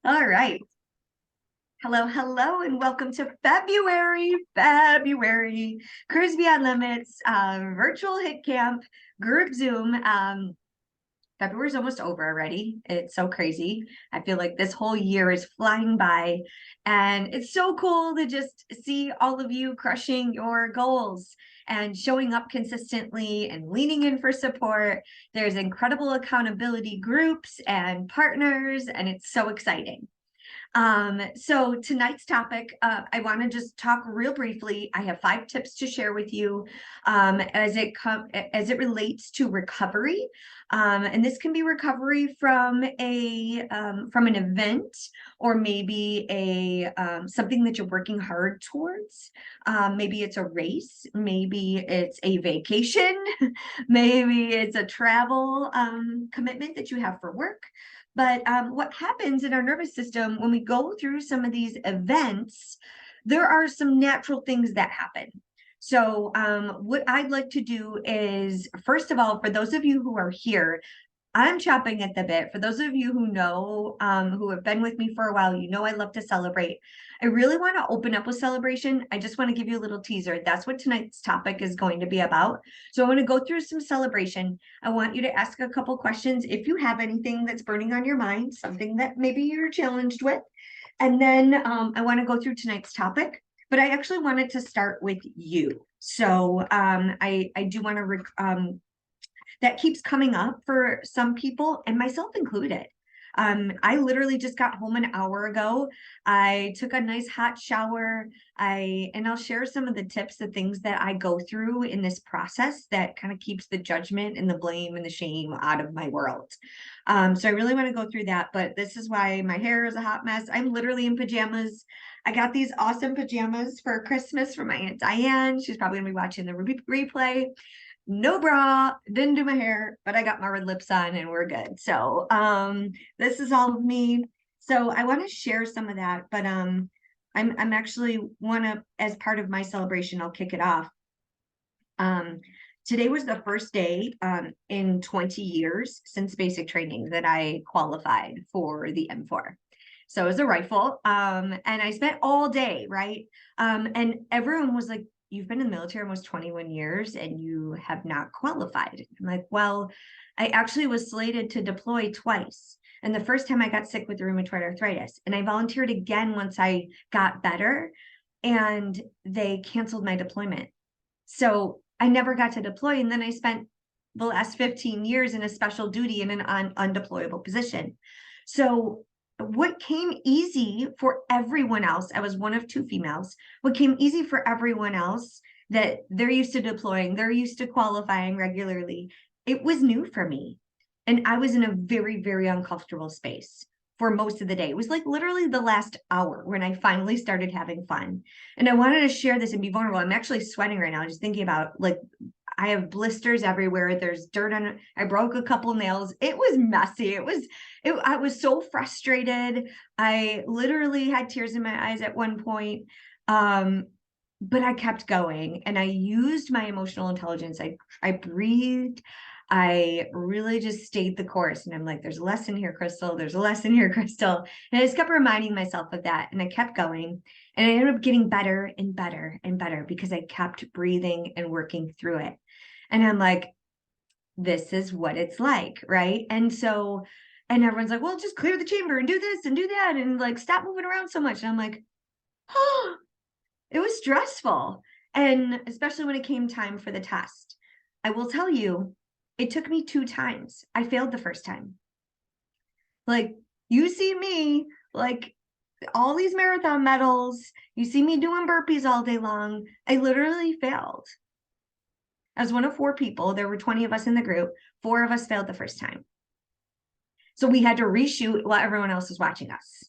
All right. Hello, hello, and welcome to February, Cruise Beyond Limits, virtual HIIT camp, group Zoom. February's almost over already. It's so crazy. I feel like this whole year is flying by, and it's so cool to just see all of you crushing your goals and showing up consistently and leaning in for support. There's incredible accountability groups and partners, and it's so exciting. So tonight's topic, I want to just talk real briefly. I have 5 tips to share with you as it relates to recovery. And this can be recovery from an event, or maybe something that you're working hard towards. Maybe it's a race, maybe it's a vacation, maybe it's a travel commitment that you have for work. But what happens in our nervous system when we go through some of these events, there are some natural things that happen. So what I'd like to do is, first of all, for those of you who are here, I'm chopping at the bit. For those of you who know, who have been with me for a while, you know I love to celebrate. I really want to open up with celebration. I just want to give you a little teaser. That's what tonight's topic is going to be about. So I want to go through some celebration. I want you to ask a couple questions if you have anything that's burning on your mind, something that maybe you're challenged with. And then I want to go through tonight's topic, but I actually wanted to start with you. So I do want to that keeps coming up for some people, and myself included. I literally just got home an hour ago. I took a nice hot shower. And I'll share some of the tips, the things that I go through in this process that kind of keeps the judgment and the blame and the shame out of my world. So I really want to go through that, but this is why my hair is a hot mess. I'm literally in pajamas. I got these awesome pajamas for Christmas from my Aunt Diane. She's probably gonna be watching the replay. No bra, didn't do my hair, but I got my red lips on and we're good. So this is all of me. So I want to share some of that, but I'm actually as part of my celebration, I'll kick it off. Today was the first day in 20 years since basic training that I qualified for the M4. So it was a rifle, and I spent all day, right? And everyone was like, "You've been in the military almost 21 years and you have not qualified." I'm like, well, I actually was slated to deploy twice. And the first time I got sick with rheumatoid arthritis, and I volunteered again once I got better, and they canceled my deployment. So I never got to deploy. And then I spent the last 15 years in a special duty in an undeployable position. So what came easy for everyone else, I was one of 2 females, what came easy for everyone else that they're used to deploying, they're used to qualifying regularly, it was new for me. And I was in a very, very uncomfortable space for most of the day. It was like literally the last hour when I finally started having fun. And I wanted to share this and be vulnerable. I'm actually sweating right now, just thinking about, like, I have blisters everywhere. There's dirt on. I broke a couple nails. It was messy. I was so frustrated. I literally had tears in my eyes at one point. But I kept going, and I used my emotional intelligence. I breathed. I really just stayed the course. And I'm like, there's a lesson here, Crystal. There's a lesson here, Crystal. And I just kept reminding myself of that. And I kept going. And I ended up getting better and better and better because I kept breathing and working through it. And I'm like, this is what it's like, right? And everyone's like, well, just clear the chamber and do this and do that and like stop moving around so much. And I'm like, oh, it was stressful. And especially when it came time for the test. I will tell you, it took me 2 times. I failed the first time. Like, you see me, like, all these marathon medals, you see me doing burpees all day long. I literally failed. I was one of 4 people. There were 20 of us in the group. 4 of us failed the first time. So we had to reshoot while everyone else was watching us.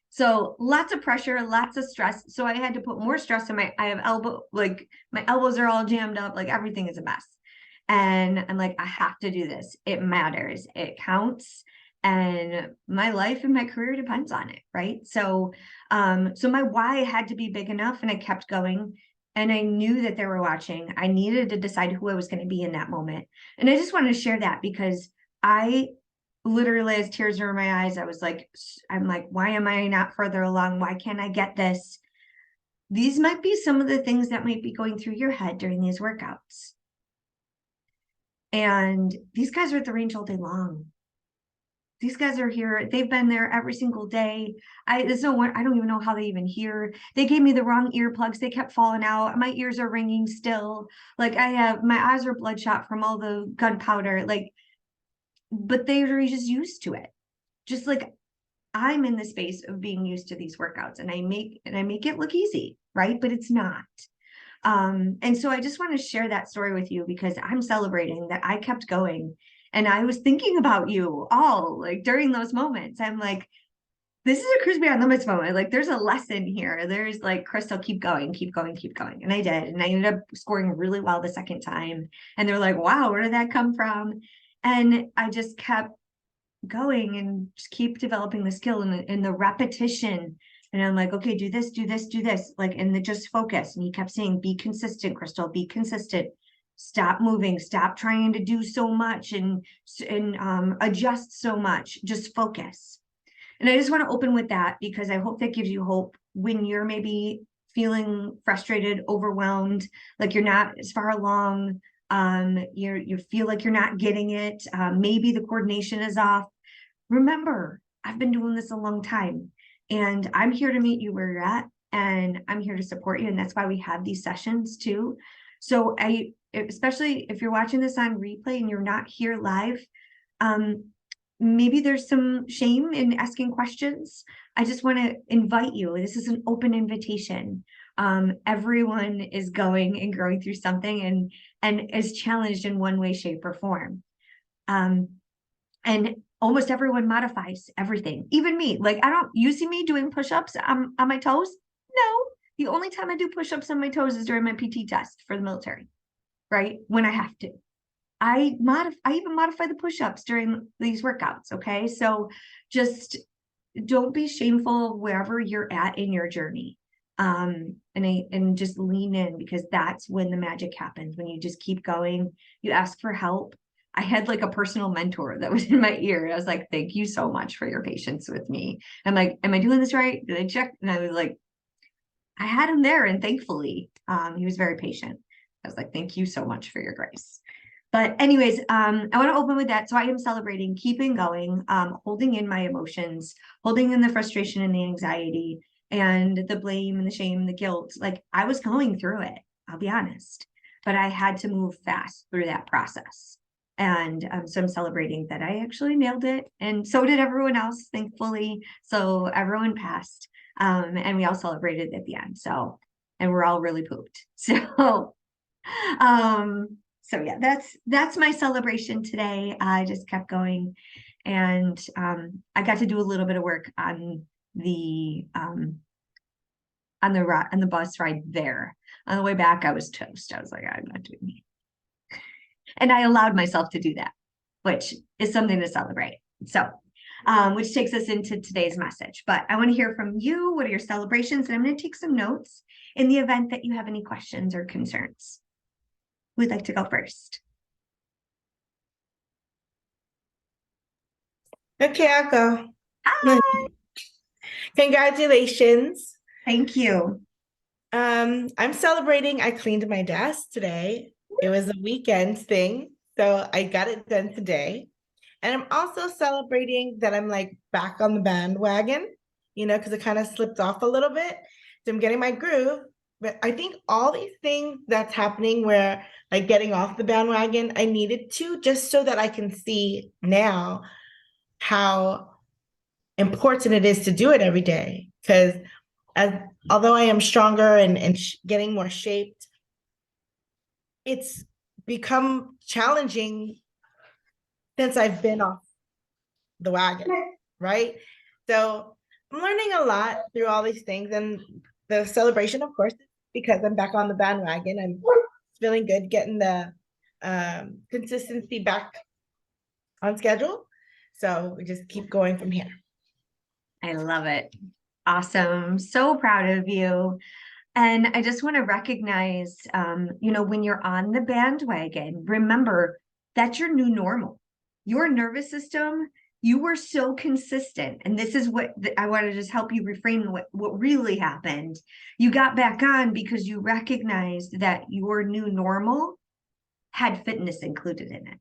So lots of pressure, lots of stress. So I had to put more stress on I have like my elbows are all jammed up, like everything is a mess. And I'm like, I have to do this. It matters. It counts. And my life and my career depends on it, right? So my why had to be big enough, and I kept going. And I knew that they were watching. I needed to decide who I was going to be in that moment. And I just wanted to share that because I literally as tears were in my eyes, I'm like, why am I not further along? Why can't I get this? These might be some of the things that might be going through your head during these workouts. And these guys are at the range all day long. These guys are here. They've been there every single day. There's no one, I don't even know how they even hear. They gave me the wrong earplugs. They kept falling out. My ears are ringing still. Like my eyes are bloodshot from all the gunpowder. Like, but they're just used to it. Just like I'm in the space of being used to these workouts, and I make it look easy, right? But it's not. And so I just want to share that story with you because I'm celebrating that I kept going. And I was thinking about you all like during those moments. I'm like, this is a Cruise Beyond Limits moment. Like there's a lesson here. There's like, Crystal, keep going, keep going, keep going. And I did. And I ended up scoring really well the second time. And they're like, wow, where did that come from? And I just kept going and just keep developing the skill and the repetition. And I'm like, okay, do this, do this, do this. Like, and just focus. And he kept saying, be consistent, Crystal, be consistent. Stop moving, stop trying to do so much and adjust so much, just focus. And I just want to open with that because I hope that gives you hope when you're maybe feeling frustrated, overwhelmed, like you're not as far along, you feel like you're not getting it, maybe the coordination is off. Remember, I've been doing this a long time and I'm here to meet you where you're at, and I'm here to support you, and that's why we have these sessions too. So especially if you're watching this on replay and you're not here live, maybe there's some shame in asking questions. I just want to invite you. This is an open invitation. Everyone is going and growing through something and is challenged in one way, shape, or form. And almost everyone modifies everything, even me. Like you see me doing push-ups on my toes? No, the only time I do push-ups on my toes is during my PT test for the military, right? When I have to. I even modify the push-ups during these workouts. Okay. So just don't be shameful wherever you're at in your journey. And just lean in, because that's when the magic happens. When you just keep going, you ask for help. I had like a personal mentor that was in my ear. I was like, thank you so much for your patience with me. I'm like, am I doing this right? Did I check? And I was like, I had him there, and thankfully, he was very patient. I was like, thank you so much for your grace. But anyways, I want to open with that. So I am celebrating, keeping going, holding in my emotions, holding in the frustration and the anxiety and the blame and the shame and the guilt. Like I was going through it, I'll be honest, but I had to move fast through that process. And so I'm celebrating that I actually nailed it. And so did everyone else, thankfully. So everyone passed, and we all celebrated at the end. So, and we're all really pooped. So yeah, that's my celebration today. I just kept going, and I got to do a little bit of work on the bus ride there. On the way back, I was toast. I was like, I'm not doing it. And I allowed myself to do that, which is something to celebrate. So, which takes us into today's message. But I want to hear from you. What are your celebrations? And I'm going to take some notes in the event that you have any questions or concerns. Who'd like to go first? Okay, I'll go. Hi. Congratulations. Thank you. I'm celebrating. I cleaned my desk today. It was a weekend thing, so I got it done today. And I'm also celebrating that I'm like back on the bandwagon, because it kind of slipped off a little bit. So I'm getting my groove. But I think all these things that's happening where like getting off the bandwagon, I needed to, just so that I can see now how important it is to do it every day. Because although I am stronger and getting more shaped, it's become challenging since I've been off the wagon, right? So I'm learning a lot through all these things, and the celebration, of course, because I'm back on the bandwagon. I'm feeling good, getting the consistency back on schedule. So we just keep going from here. I love it. Awesome. So proud of you. And I just want to recognize, when you're on the bandwagon, remember that's your new normal. Your nervous system you were so consistent. And this is what I want to just help you reframe what really happened. You got back on because you recognized that your new normal had fitness included in it,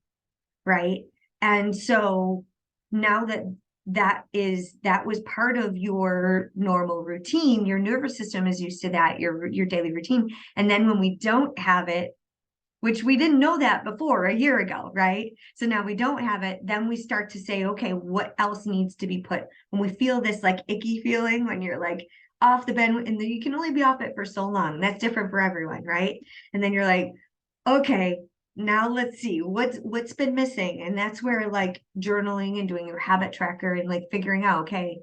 right? And so now that was part of your normal routine, your nervous system is used to that, your daily routine. And then when we don't have it, which we didn't know that before a year ago, right? So now we don't have it. Then we start to say, okay, what else needs to be put when we feel this like icky feeling when you're like off the bed and you can only be off it for so long. That's different for everyone, right? And then you're like, okay, now let's see what's been missing. And that's where like journaling and doing your habit tracker and like figuring out, okay,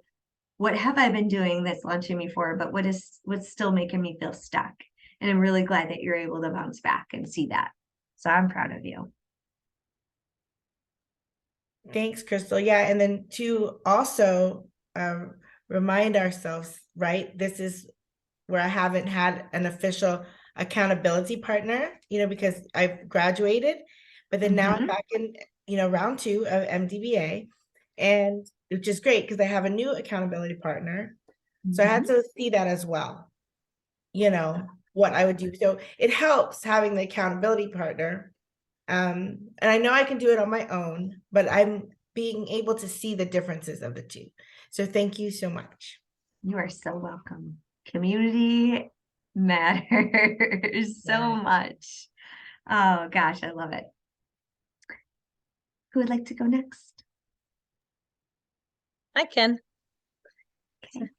what have I been doing that's launching me forward, but what's still making me feel stuck? And I'm really glad that you're able to bounce back and see that. So I'm proud of you. Thanks, Crystal. Yeah, and then to also remind ourselves, right? This is where I haven't had an official accountability partner, because I've graduated, but then now I'm back in, round 2 of MDBA, and which is great because I have a new accountability partner. So I had to see that as well, what I would do. So it helps having the accountability partner. And I know I can do it on my own, but I'm being able to see the differences of the two. So thank you so much. You are so welcome. Community matters so much. Oh gosh, I love it. Who would like to go next? I can. Okay.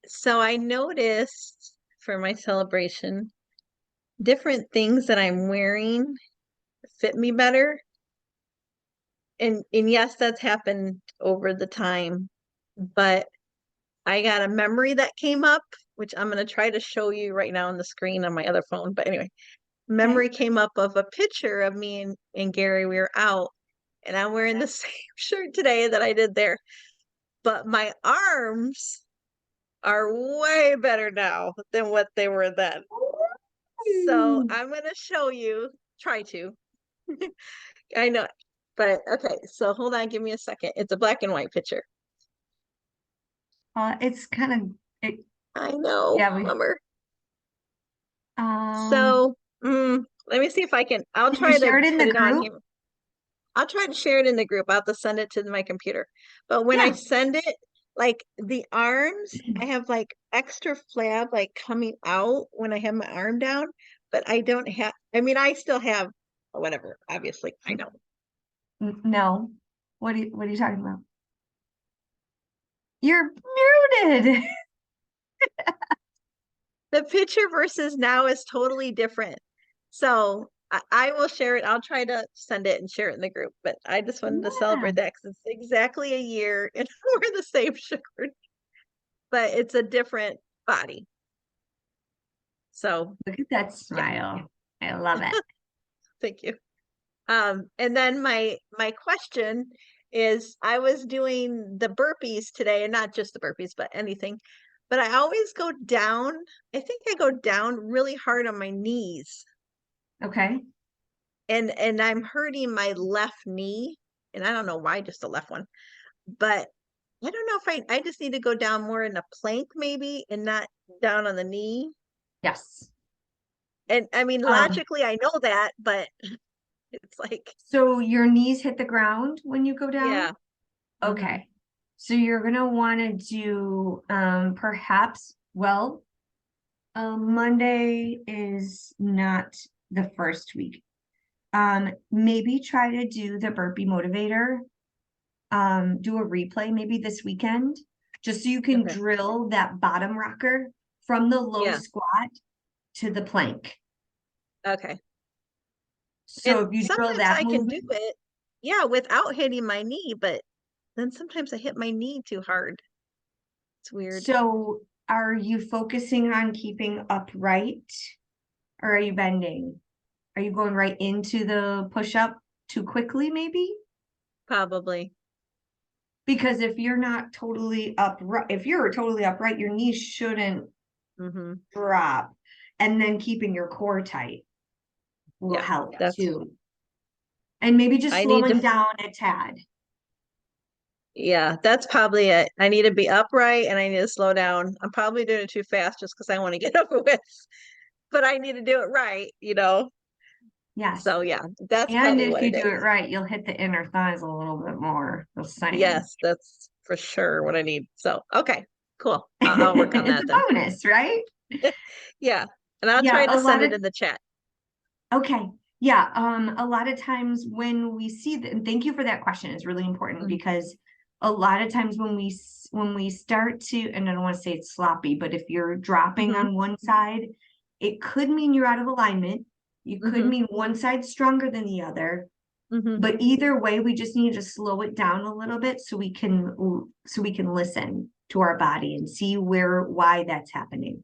So I noticed for my celebration, different things that I'm wearing fit me better. And yes, that's happened over the time, but I got a memory that came up, which I'm going to try to show you right now on the screen on my other phone. But anyway, memory came up of a picture of me and Gary. We were out, and I'm wearing the same shirt today that I did there. But my arms are way better now than what they were then. So I'm going to show you, try to. I know, but okay. So hold on, give me a second. It's a black and white picture. It's kind of I know, yeah, bummer. So let me see if I can. I'll try to share it in put the it on group. here. I'll try to share it in the group. I'll have to send it to my computer. But when I send it, like the arms, I have like extra flab like coming out when I have my arm down, but I don't have, I mean, I still have whatever, obviously. I know. No. What are you talking about? You're muted. The picture versus now is totally different. So I will share it. I'll try to send it and share it in the group, but I just wanted to celebrate that because it's exactly a year and we're the same shirt, but it's a different body. So look at that smile. Yeah. I love it. Thank you. And then my question is, I was doing the burpees today, and not just the burpees, but anything. But I always go down. I think I go down really hard on my knees. Okay. And I'm hurting my left knee, and I don't know why, just the left one. But I don't know if I just need to go down more in a plank maybe, and not down on the knee. Yes. And I mean, logically, I know that, but it's like. So your knees hit the ground when you go down? Yeah. Okay. So you're going to want to do perhaps, well, Monday is not the first week. Maybe try to do the burpee motivator. Do a replay maybe this weekend, just so you can drill that bottom rocker from the low squat to the plank. Okay. So and if you drill sometimes that I movement, can do it, yeah, without hitting my knee, but then sometimes I hit my knee too hard. It's weird. So are you focusing on keeping upright, or are you bending? Are you going right into the push-up too quickly, maybe? Probably. Because if you're not totally upright, if you're totally upright, your knees shouldn't drop. And then keeping your core tight will help too. and maybe just I need slowing to, down a tad. yeah, that's probably it. I need to be upright and I need to slow down. I'm probably doing it too fast just because I want to get over with, but I need to do it right, you know? Yes. So yeah, that's And probably if what you it do it is. right, you'll hit the inner thighs a little bit more. Just saying. Yes, that's for sure what I need. So, okay, cool. I'll work on It's that a then. bonus, right? Yeah, and I'll Yeah, try to a send lot of it in the chat. okay. Yeah, a lot of times when we see that, and thank you for that question, it's really important Mm, because a lot of times when we start to, and I don't want to say it's sloppy, but if you're dropping mhm, on one side, it could mean you're out of alignment. You could mhm, mean one side's stronger than the other, mhm, but either way, we just need to slow it down a little bit so we can listen to our body and see why that's happening.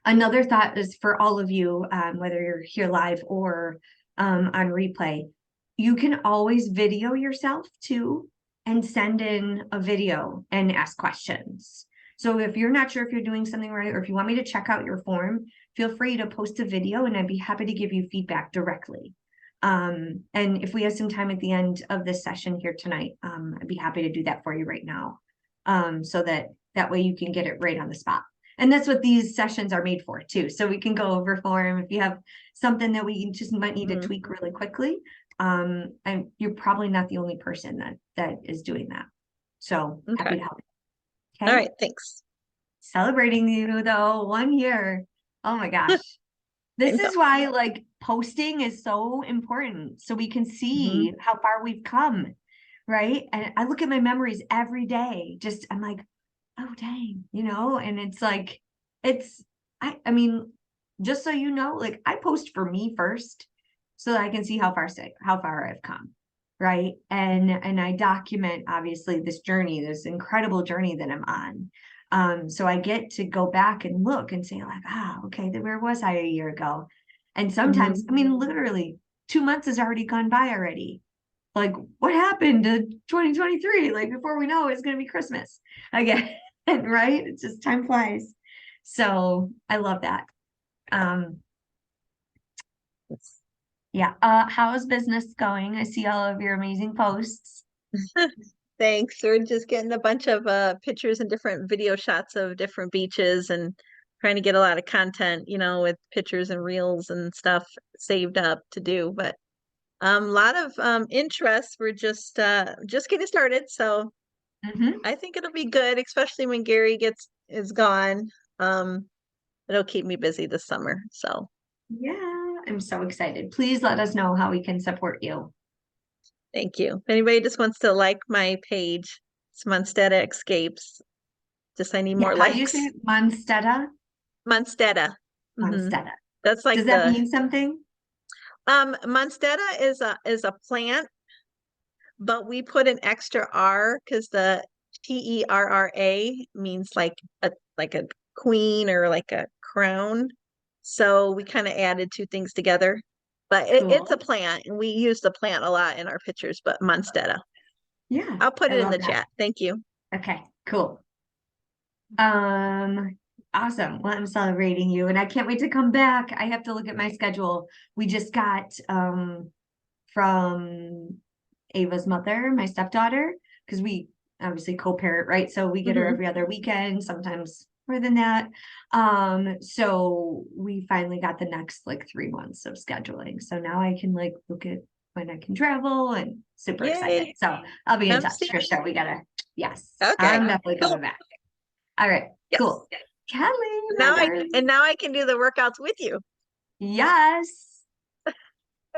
Another thought is for all of you, whether you're here live or on replay, you can always video yourself too and send in a video and ask questions. So if you're not sure if you're doing something right, or if you want me to check out your form, feel free to post a video and I'd be happy to give you feedback directly. And if we have some time at the end of this session here tonight, I'd be happy to do that for you right now. So that way you can get it right on the spot. And that's what these sessions are made for too. So we can go over form if you have something that we just might need to mhm. tweak really quickly. And you're probably not the only person that is doing that. So happy Okay. to help. All Okay. right, thanks. Celebrating you though, 1 year. Oh my gosh. I This know. is why like posting is so important. So we can Mhm, see how far we've come. Right. And I look at my memories every day. Just I'm like, oh dang, and it's like I mean, just so you know, like I post for me first so that I can see how far I've come, right? And I document obviously this journey, this incredible journey that I'm on. So I get to go back and look and say like, okay, where was I a year ago? And sometimes, mhm. I mean, literally 2 months has already gone by already. Like, what happened to 2023? Like, before we know it's going to be Christmas again, right? It's just time flies. So I love that. Um, yeah. How's business going? I see all of your amazing posts. Thanks. We're just getting a bunch of pictures and different video shots of different beaches and trying to get a lot of content, with pictures and reels and stuff saved up to do. But a lot of interest. We're just getting started, so Hmm. I think it'll be good, especially when Gary is gone. Um, it'll keep me busy this summer. So Yeah, I'm so excited. Please let us know how we can support you. thank you. If anybody just wants to like my page, it's Monsteta Escapes. Just I need Yeah, more how do you say likes. it? Monsteta? Monsteta. Monsteta. That's like Does that mean something? Monsteta is a plant, but we put an extra R because the Terra means like a queen or like a crown. So we kind of added two things together. But it's a Cool. plant, and we use the plant a lot in our pictures, but Monsteta. Yeah, I'll put I it in love the that. chat. Thank you. Okay, cool. Um, awesome. Well, I'm celebrating you and I can't wait to come back. I have to look at my schedule. We just got from Ava's mother, my stepdaughter, because we obviously co-parent, right? So we get her Hmm. every other weekend, sometimes more than that. So we finally got the next like 3 months of scheduling. So now I can like look at when I can travel and super excited. Yay. So I'll be in Come touch see for me. sure. Yes, Okay. I'm definitely Cool. coming back. All right, Yes. cool. Kelly, my Now I darling. and now I can do the workouts with you. Yes.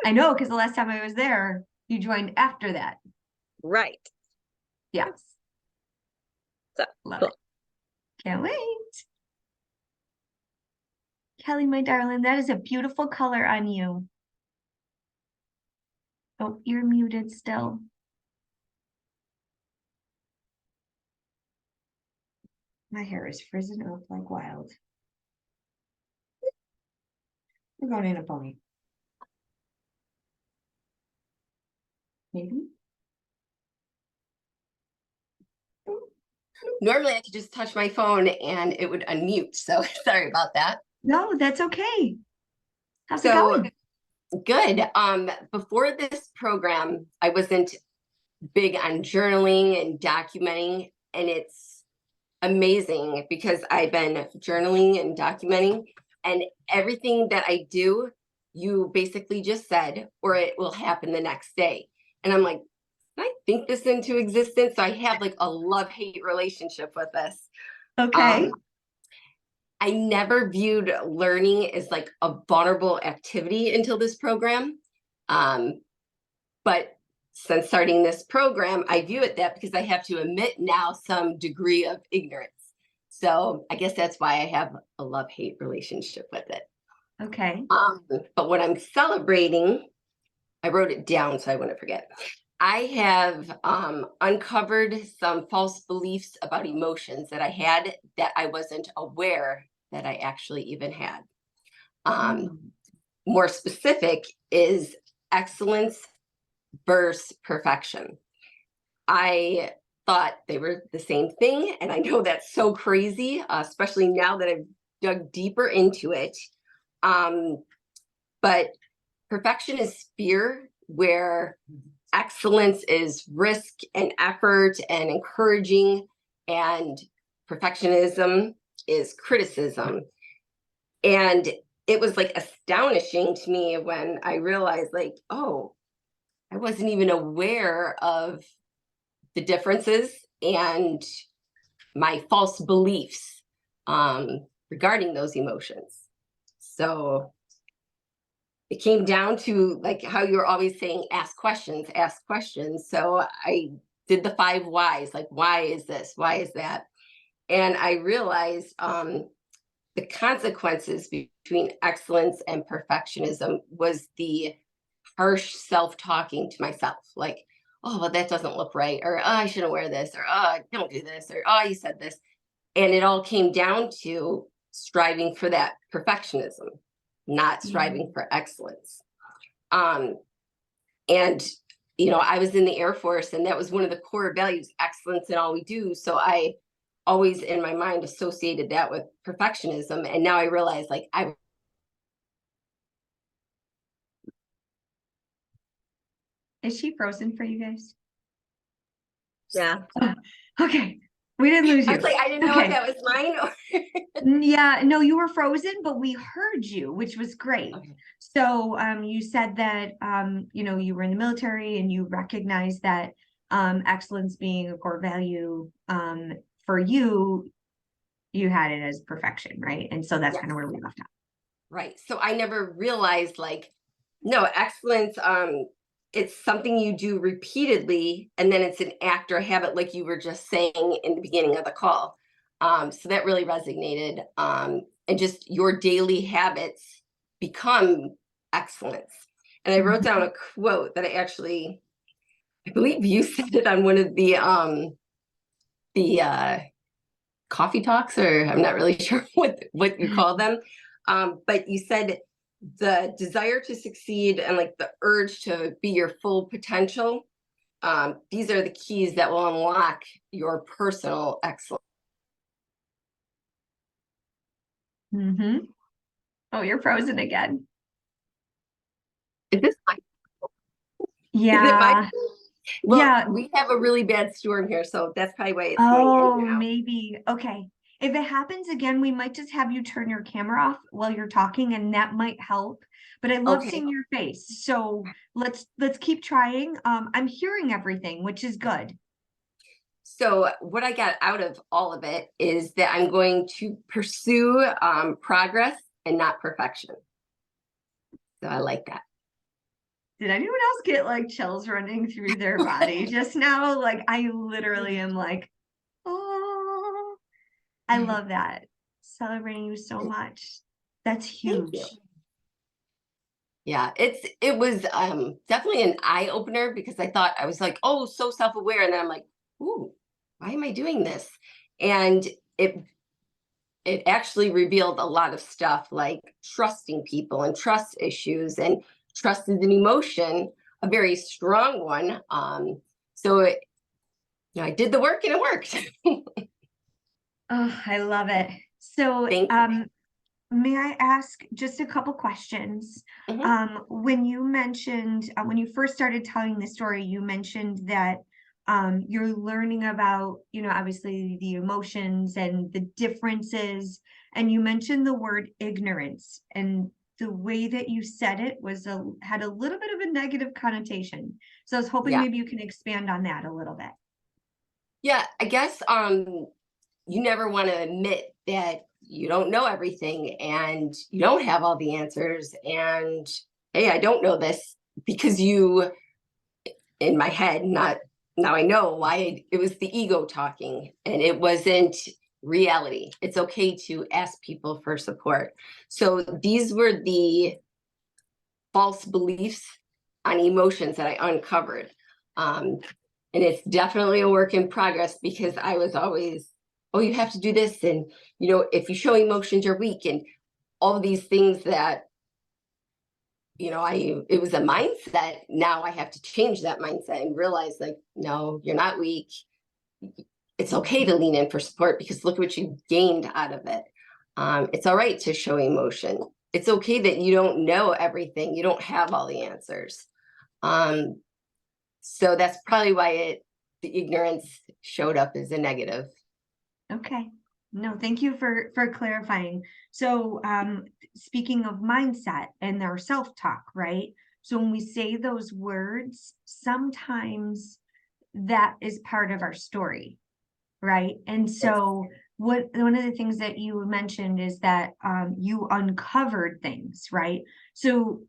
I know, because the last time I was there, you joined after that. Right. Yes. So Love cool. it. Can't wait. Kelly, my darling, that is a beautiful color on you. Oh, you're muted still. My hair is frizzing up like wild. We're going in a pony. Maybe. Normally I could just touch my phone and it would unmute. So sorry about that. No, that's okay. How's it So going? Good. Before this program, I wasn't big on journaling and documenting, and it's amazing because I've been journaling and documenting, and everything that I do, you basically just said, or it will happen the next day. And I'm like, can I think this into existence? So I have like a love-hate relationship with this. Okay. I never viewed learning as like a vulnerable activity until this program. But since starting this program, I view it that because I have to admit now some degree of ignorance. So I guess that's why I have a love-hate relationship with it. Okay. But what I'm celebrating, I wrote it down so I wouldn't forget. I have uncovered some false beliefs about emotions that I had that I wasn't aware that I actually even had. More specific is excellence versus perfection. I thought they were the same thing, and I know that's so crazy, especially now that I've dug deeper into it. But perfection is fear, where excellence is risk and effort and encouraging, and perfectionism is criticism. And it was like astonishing to me when I realized, like, oh, I wasn't even aware of the differences and my false beliefs regarding those emotions. So it came down to like how you're always saying, ask questions, ask questions. So I did the 5 whys, like, why is this? Why is that? And I realized the consequences between excellence and perfectionism was the harsh self-talking to myself, like, oh, well, that doesn't look right, or oh, I shouldn't wear this, or oh, don't do this, or oh, you said this. And it all came down to striving for that perfectionism, not striving for excellence. And you know, I was in the Air Force, and that was one of the core values, excellence in all we do. So I always in my mind associated that with perfectionism. And now I realize, like, Is she frozen for you guys? Yeah. Oh, okay. We didn't lose I you. was like, I didn't know if that was mine or Yeah, no, you were frozen, but we heard you, which was great. okay. So you said that you know, you were in the military and you recognized that excellence being a core value for you, you had it as perfection, right? And so that's Yes. kind of where we left off. Right. So I never realized, like, no, excellence, it's something you do repeatedly, and then it's an act or habit, like you were just saying in the beginning of the call. So that really resonated. And just your daily habits become excellence. And I wrote down a quote that I believe you said it on one of the coffee talks, or I'm not really sure what you call them. But you said the desire to succeed and like the urge to be your full potential, these are the keys that will unlock your personal excellence. Oh, you're frozen again. Is this my, Yeah. is it my, well, Yeah. we have a really bad storm here, so that's probably why it's going Oh, in and out. maybe. Okay. If it happens again, we might just have you turn your camera off while you're talking, and that might help. But I love Okay. seeing your face. So let's keep trying. I'm hearing everything, which is good. So what I got out of all of it is that I'm going to pursue progress and not perfection. So I like that. Did anyone else get like chills running through their body just now? Like I literally am like, oh, I love that. Celebrating you so much. That's Thank you. huge. Yeah, it was definitely an eye opener because I thought I was like, oh, so self-aware, and then I'm like, ooh, why am I doing this? And it actually revealed a lot of stuff, like trusting people and trust issues, and trust is an emotion, a very strong one. So I did the work and it worked. Oh, I love it. So Thank you. may I ask just a couple questions? When you mentioned, when you first started telling the story, you mentioned that you're learning about, you know, obviously the emotions and the differences, and you mentioned the word ignorance, and the way that you said it was had a little bit of a negative connotation. So I was hoping Yeah. maybe you can expand on that a little bit. Yeah, I guess you never want to admit that you don't know everything and you don't have all the answers. And hey, I don't know this, because you, in my head, not now I know why it was the ego talking and it wasn't reality. It's okay to ask people for support. So these were the false beliefs on emotions that I uncovered. And it's definitely a work in progress, because I was always, oh, you have to do this. And, you know, if you show emotions, you're weak, and all these things that, you know, it was a mindset. Now I have to change that mindset and realize, like, no, you're not weak. It's okay to lean in for support, because look what you gained out of it. It's all right to show emotion. It's okay that you don't know everything. You don't have all the answers. So that's probably why the ignorance showed up as a negative. Okay. No, thank you for clarifying. So speaking of mindset and our self-talk, right? So when we say those words, sometimes that is part of our story, right? And so one of the things that you mentioned is that you uncovered things, right? So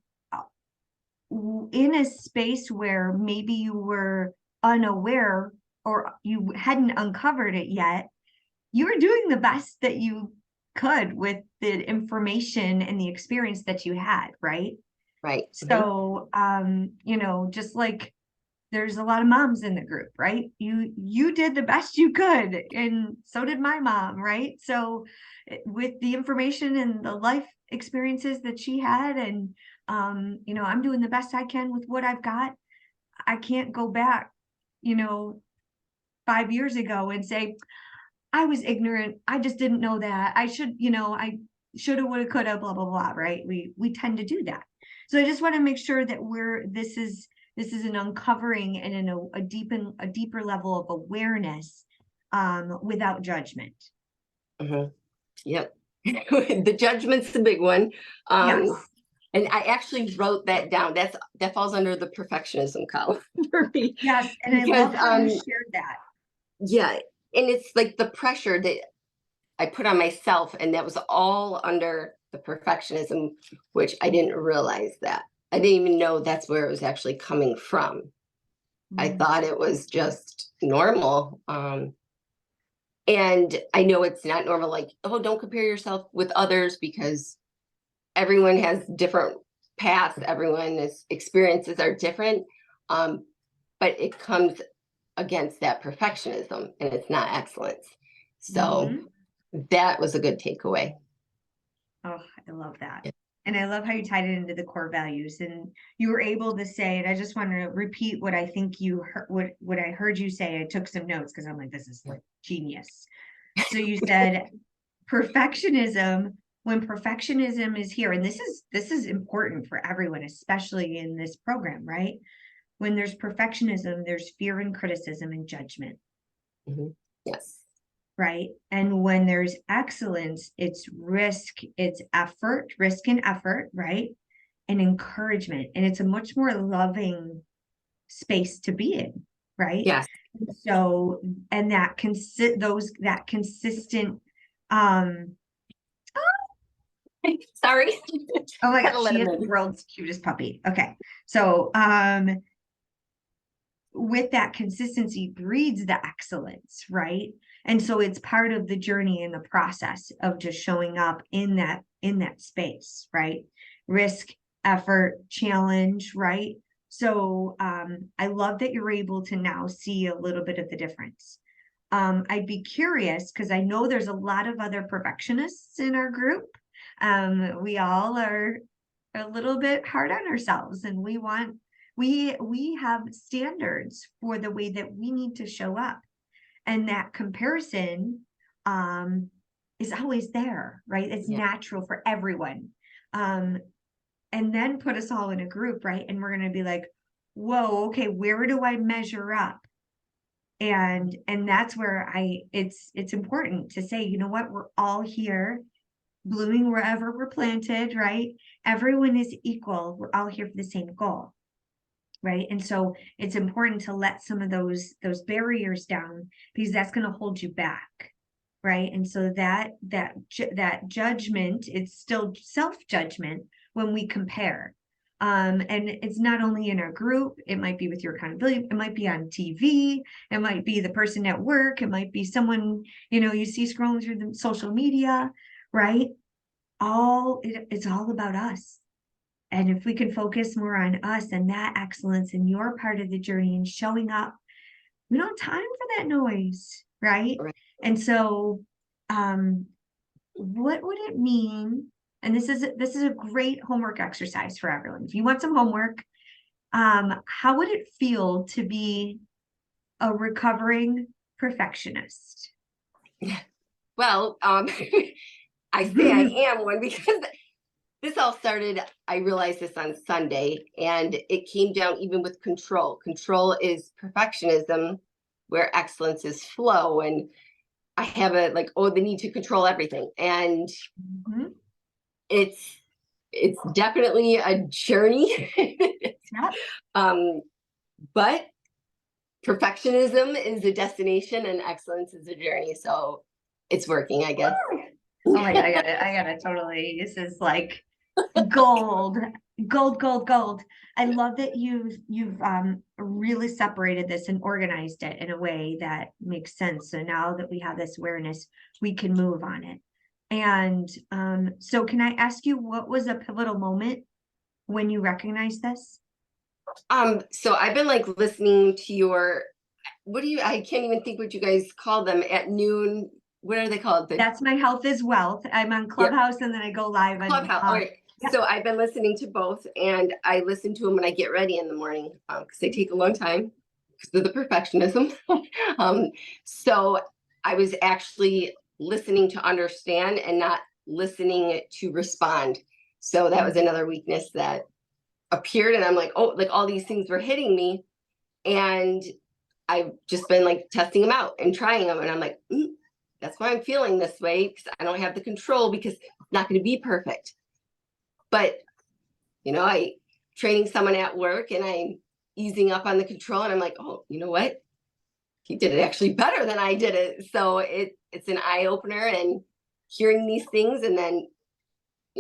in a space where maybe you were unaware or you hadn't uncovered it yet, you were doing the best that you could with the information and the experience that you had, right? Right. So, you know, just like there's a lot of moms in the group, right? You did the best you could, and so did my mom, right? So with the information and the life experiences that she had, and you know, I'm doing the best I can with what I've got. I can't go back, you know, 5 years ago and say, I was ignorant. I just didn't know that. I should, you know, I shoulda, woulda, coulda, blah, blah, blah, right? We tend to do that. So I just want to make sure that this is an uncovering and in a deeper level of awareness without judgment. Yep. The judgment's the big one. Yes. And I actually wrote that down. That falls under the perfectionism column for me. Yes. And I Because love how you shared that. yeah, and it's like the pressure that I put on myself, and that was all under the perfectionism, which I didn't realize that. I didn't even know that's where it was actually coming from. I thought it was just normal. And I know it's not normal, like, oh, don't compare yourself with others, because everyone has different paths, everyone's experiences are different. But it comes against that perfectionism, and it's not excellence. So that was a good takeaway. Oh, I love that. And I love how you tied it into the core values, and you were able to say, and I just want to repeat what I think you heard, what I heard you say. I took some notes because I'm like, this is like genius. So you said perfectionism, when perfectionism is here, and this is important for everyone, especially in this program, right? When there's perfectionism, there's fear and criticism and judgment. Yes. Right. And when there's excellence, it's risk and effort, right? And encouragement. And it's a much more loving space to be in, right? Yes. So, and that consistent, Sorry. oh my God, she is the world's cutest puppy. Okay. So, with that consistency breeds the excellence, right? And so it's part of the journey and the process of just showing up in that space, right? Risk, effort, challenge, right? So I love that you're able to now see a little bit of the difference. I'd be curious, because I know there's a lot of other perfectionists in our group. We all are a little bit hard on ourselves, and we have standards for the way that we need to show up. And that comparison is always there, right? It's Yeah. natural for everyone. And then put us all in a group, right? And we're going to be like, whoa, okay, where do I measure up? And that's where it's important to say, you know what, we're all here blooming wherever we're planted, right? Everyone is equal. We're all here for the same goal, right? And so it's important to let some of those barriers down, because that's going to hold you back, right? And so that judgment, it's still self-judgment when we compare. And it's not only in our group, it might be with your accountability, it might be on TV, it might be the person at work, it might be someone, you see scrolling through the social media, right? It's all about us. And if we can focus more on us and that excellence in your part of the journey and showing up, we don't have time for that noise, right? Right. And so, what would it mean? And this is a great homework exercise for everyone. If you want some homework, how would it feel to be a recovering perfectionist? Well, I say I am one because this all started, I realized this on Sunday, and it came down even with control. Control is perfectionism, where excellence is flow. And I have the need to control everything. And Mhm. it's definitely a journey. Yep. But perfectionism is a destination and excellence is a journey. So it's working, I guess. Oh my God, I gotta totally, this is like gold. I love that you've really separated this and organized it in a way that makes sense. So now that we have this awareness, we can move on it. And so can I ask you, what was a pivotal moment when you recognized this? So I've been listening to your, I can't even think what you guys call them at noon. What are they called? That's My Health is Wealth. I'm on Clubhouse, and then I go live on Clubhouse. All right. Yep. So I've been listening to both, and I listen to them when I get ready in the morning because they take a long time because of the perfectionism. So I was actually listening to understand and not listening to respond. So that was another weakness that appeared, and I'm like, oh, all these things were hitting me, and I've just been testing them out and trying them, and I'm like, that's why I'm feeling this way, because I don't have the control, because it's not going to be perfect. But I training someone at work, and I'm easing up on the control, and I'm like, oh, you know what? He did it actually better than I did it. So it's an eye opener, and hearing these things, and then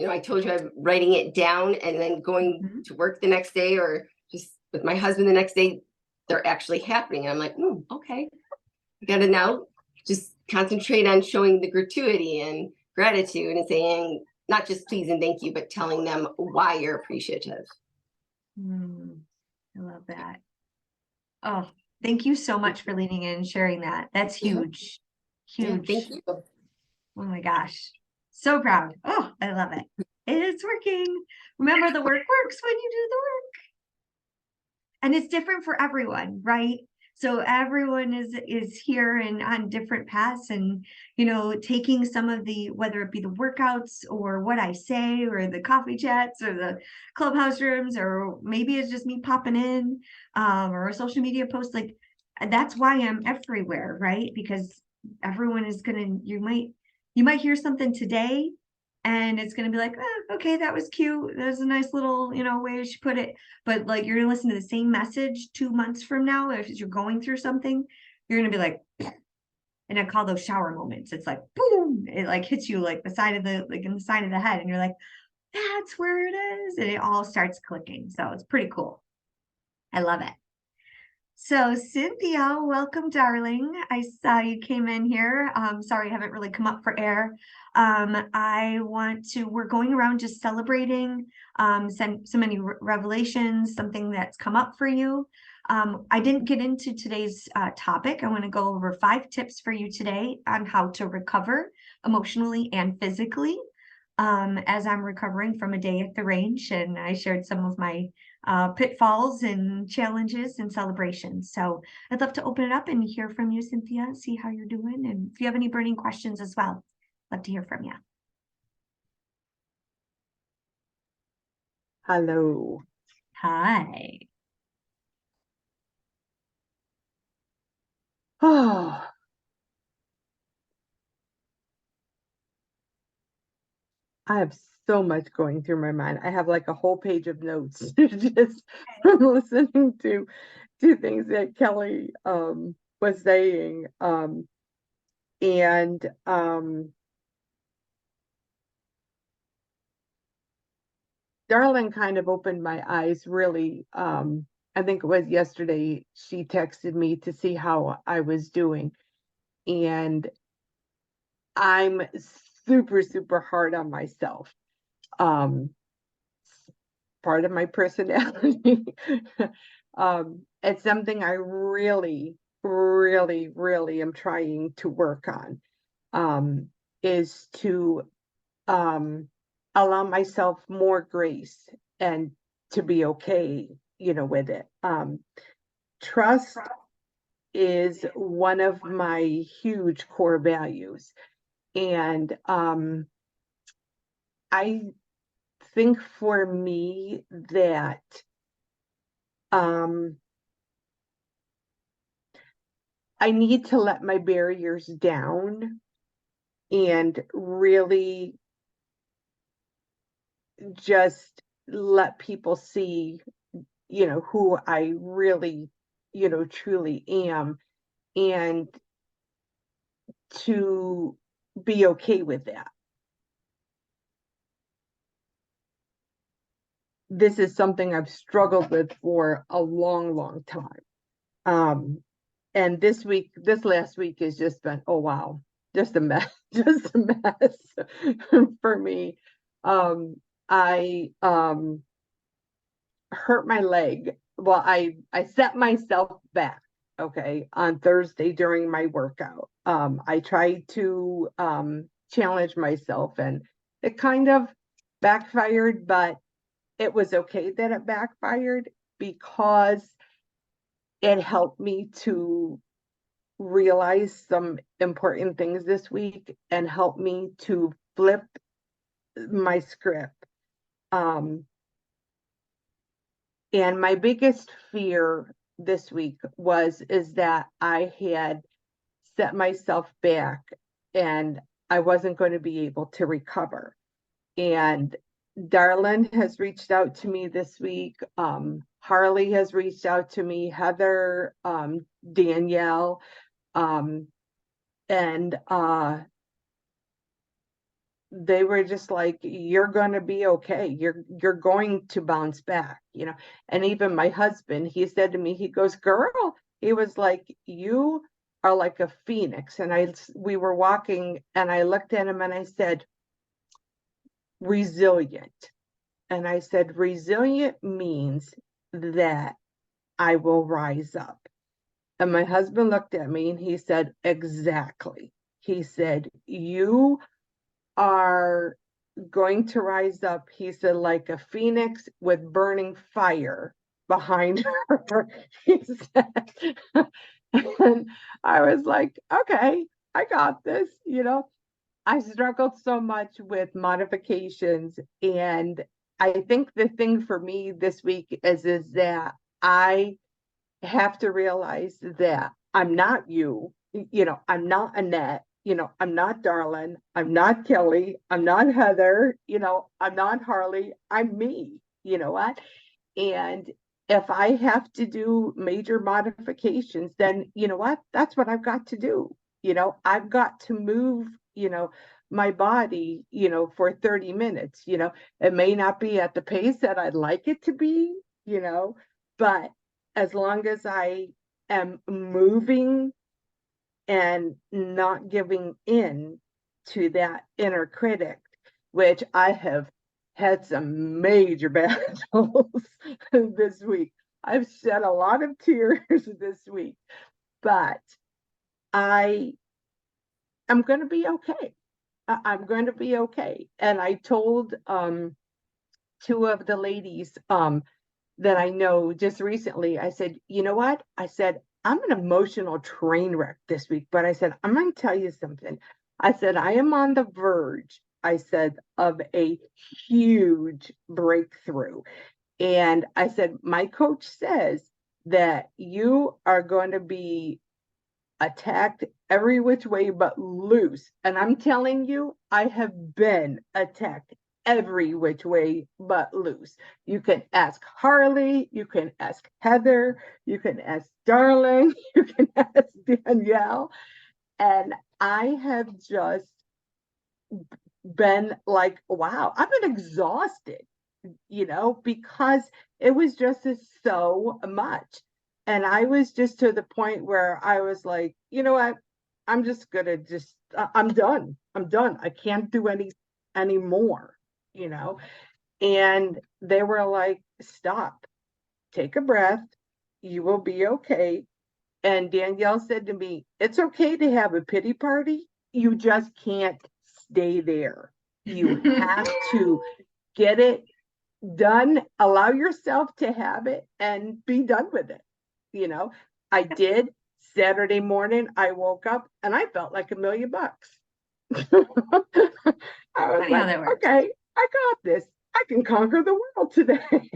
I told you I'm writing it down, and then going to work the next day, or just with my husband the next day, they're actually happening. And I'm like, okay, I got to now just concentrate on showing the gratuity and gratitude and saying, not just please and thank you, but telling them why you're appreciative. I love that. Oh, thank you so much for leaning in and sharing that. That's huge. Huge. Yeah, thank you. Oh my gosh. So proud. Oh, I love it. It's working. Remember, the work works when you do the work. And it's different for everyone, right? So everyone is here and on different paths, and taking some of the, whether it be the workouts or what I say or the coffee chats or the clubhouse rooms, or maybe it's just me popping in or a social media post, that's why I'm everywhere, right? Because everyone is you might hear something today, and it's going to be like, okay, that was cute. That was a nice little, way she put it. But you're going to listen to the same message 2 months from now. If you're going through something, you're going to be like, and I call those shower moments. It's like, boom, it hits you in the side of the head. And you're like, that's where it is. And it all starts clicking. So it's pretty cool. I love it. So Cynthia, welcome, darling. I saw you came in here. Sorry, I haven't really come up for air. We're going around just celebrating so many revelations, something that's come up for you. I didn't get into today's topic. I want to go over 5 tips for you today on how to recover emotionally and physically as I'm recovering from a day at the range. And I shared some of my pitfalls and challenges and celebrations. So I'd love to open it up and hear from you, Cynthia, see how you're doing, and if you have any burning questions as well. Love to hear from you. Hello. Hi. Oh, I have so much going through my mind. I have like a whole page of notes just from listening to things that Kelly was saying. And Darlene kind of opened my eyes really. I think it was yesterday she texted me to see how I was doing. And I'm super, super hard on myself. Um, Part of my personality. It's something I really, really, really am trying to work on, is to allow myself more grace and to be okay, with it. Trust is one of my huge core values. And I think for me that I need to let my barriers down and really just let people see, who I really, truly am, and to be okay with that. This is something I've struggled with for a long, long time. And this last week has just been, oh wow, just a mess, just a mess for me. I hurt my leg. Well, I set myself back, okay, on Thursday during my workout. I tried to challenge myself, and it kind of backfired, but it was okay that it backfired because it helped me to realize some important things this week and help me to flip my script. And my biggest fear this week is that I had set myself back and I wasn't going to be able to recover. And Darlene has reached out to me this week. Harley has reached out to me, Heather, Danielle, and they were just like, you're going to be okay. You're going to bounce back, And even my husband, he said to me, he goes, girl, he was like, you are like a phoenix. And we were walking and I looked at him and I said, resilient. And I said, resilient means that I will rise up. And my husband looked at me and he said, exactly. He said, you are going to rise up, he said, like a phoenix with burning fire behind her. He said, and I was like, okay, I got this, I struggled so much with modifications. And I think the thing for me this week is that I have to realize that I'm not you, I'm not Annette, I'm not Darlene, I'm not Kelly, I'm not Heather, I'm not Harley, I'm me, you know what? And if I have to do major modifications, then you know what? That's what I've got to do. I've got to move, my body, for 30 minutes. It may not be at the pace that I'd like it to be, but as long as I am moving and not giving in to that inner critic, which I have had some major battles this week. I've shed a lot of tears this week, but I am going to be okay. I'm going to be okay. And I told two of the ladies that I know just recently, I said, you know what? I said, I'm an emotional train wreck this week, but I said, I'm going to tell you something. I said, I am on the verge, I said, of a huge breakthrough. And I said, my coach says that you are going to be attacked every which way but loose. And I'm telling you, I have been attacked every which way but loose. You can ask Harley, you can ask Heather, you can ask Darling, you can ask Danielle. And I have just been like, wow, I've been exhausted, because it was just so much. And I was just to the point where I was like, you know what? I'm just gonna I'm done. I'm done. I can't do any more, you know. And they were like, stop, take a breath, you will be okay. And Danielle said to me, it's okay to have a pity party. You just can't stay there. You have to get it done, allow yourself to have it and be done with it. I did. Saturday morning, I woke up and I felt like $1,000,000. I was Funny how like, that works. okay, I got this. I can conquer the world today.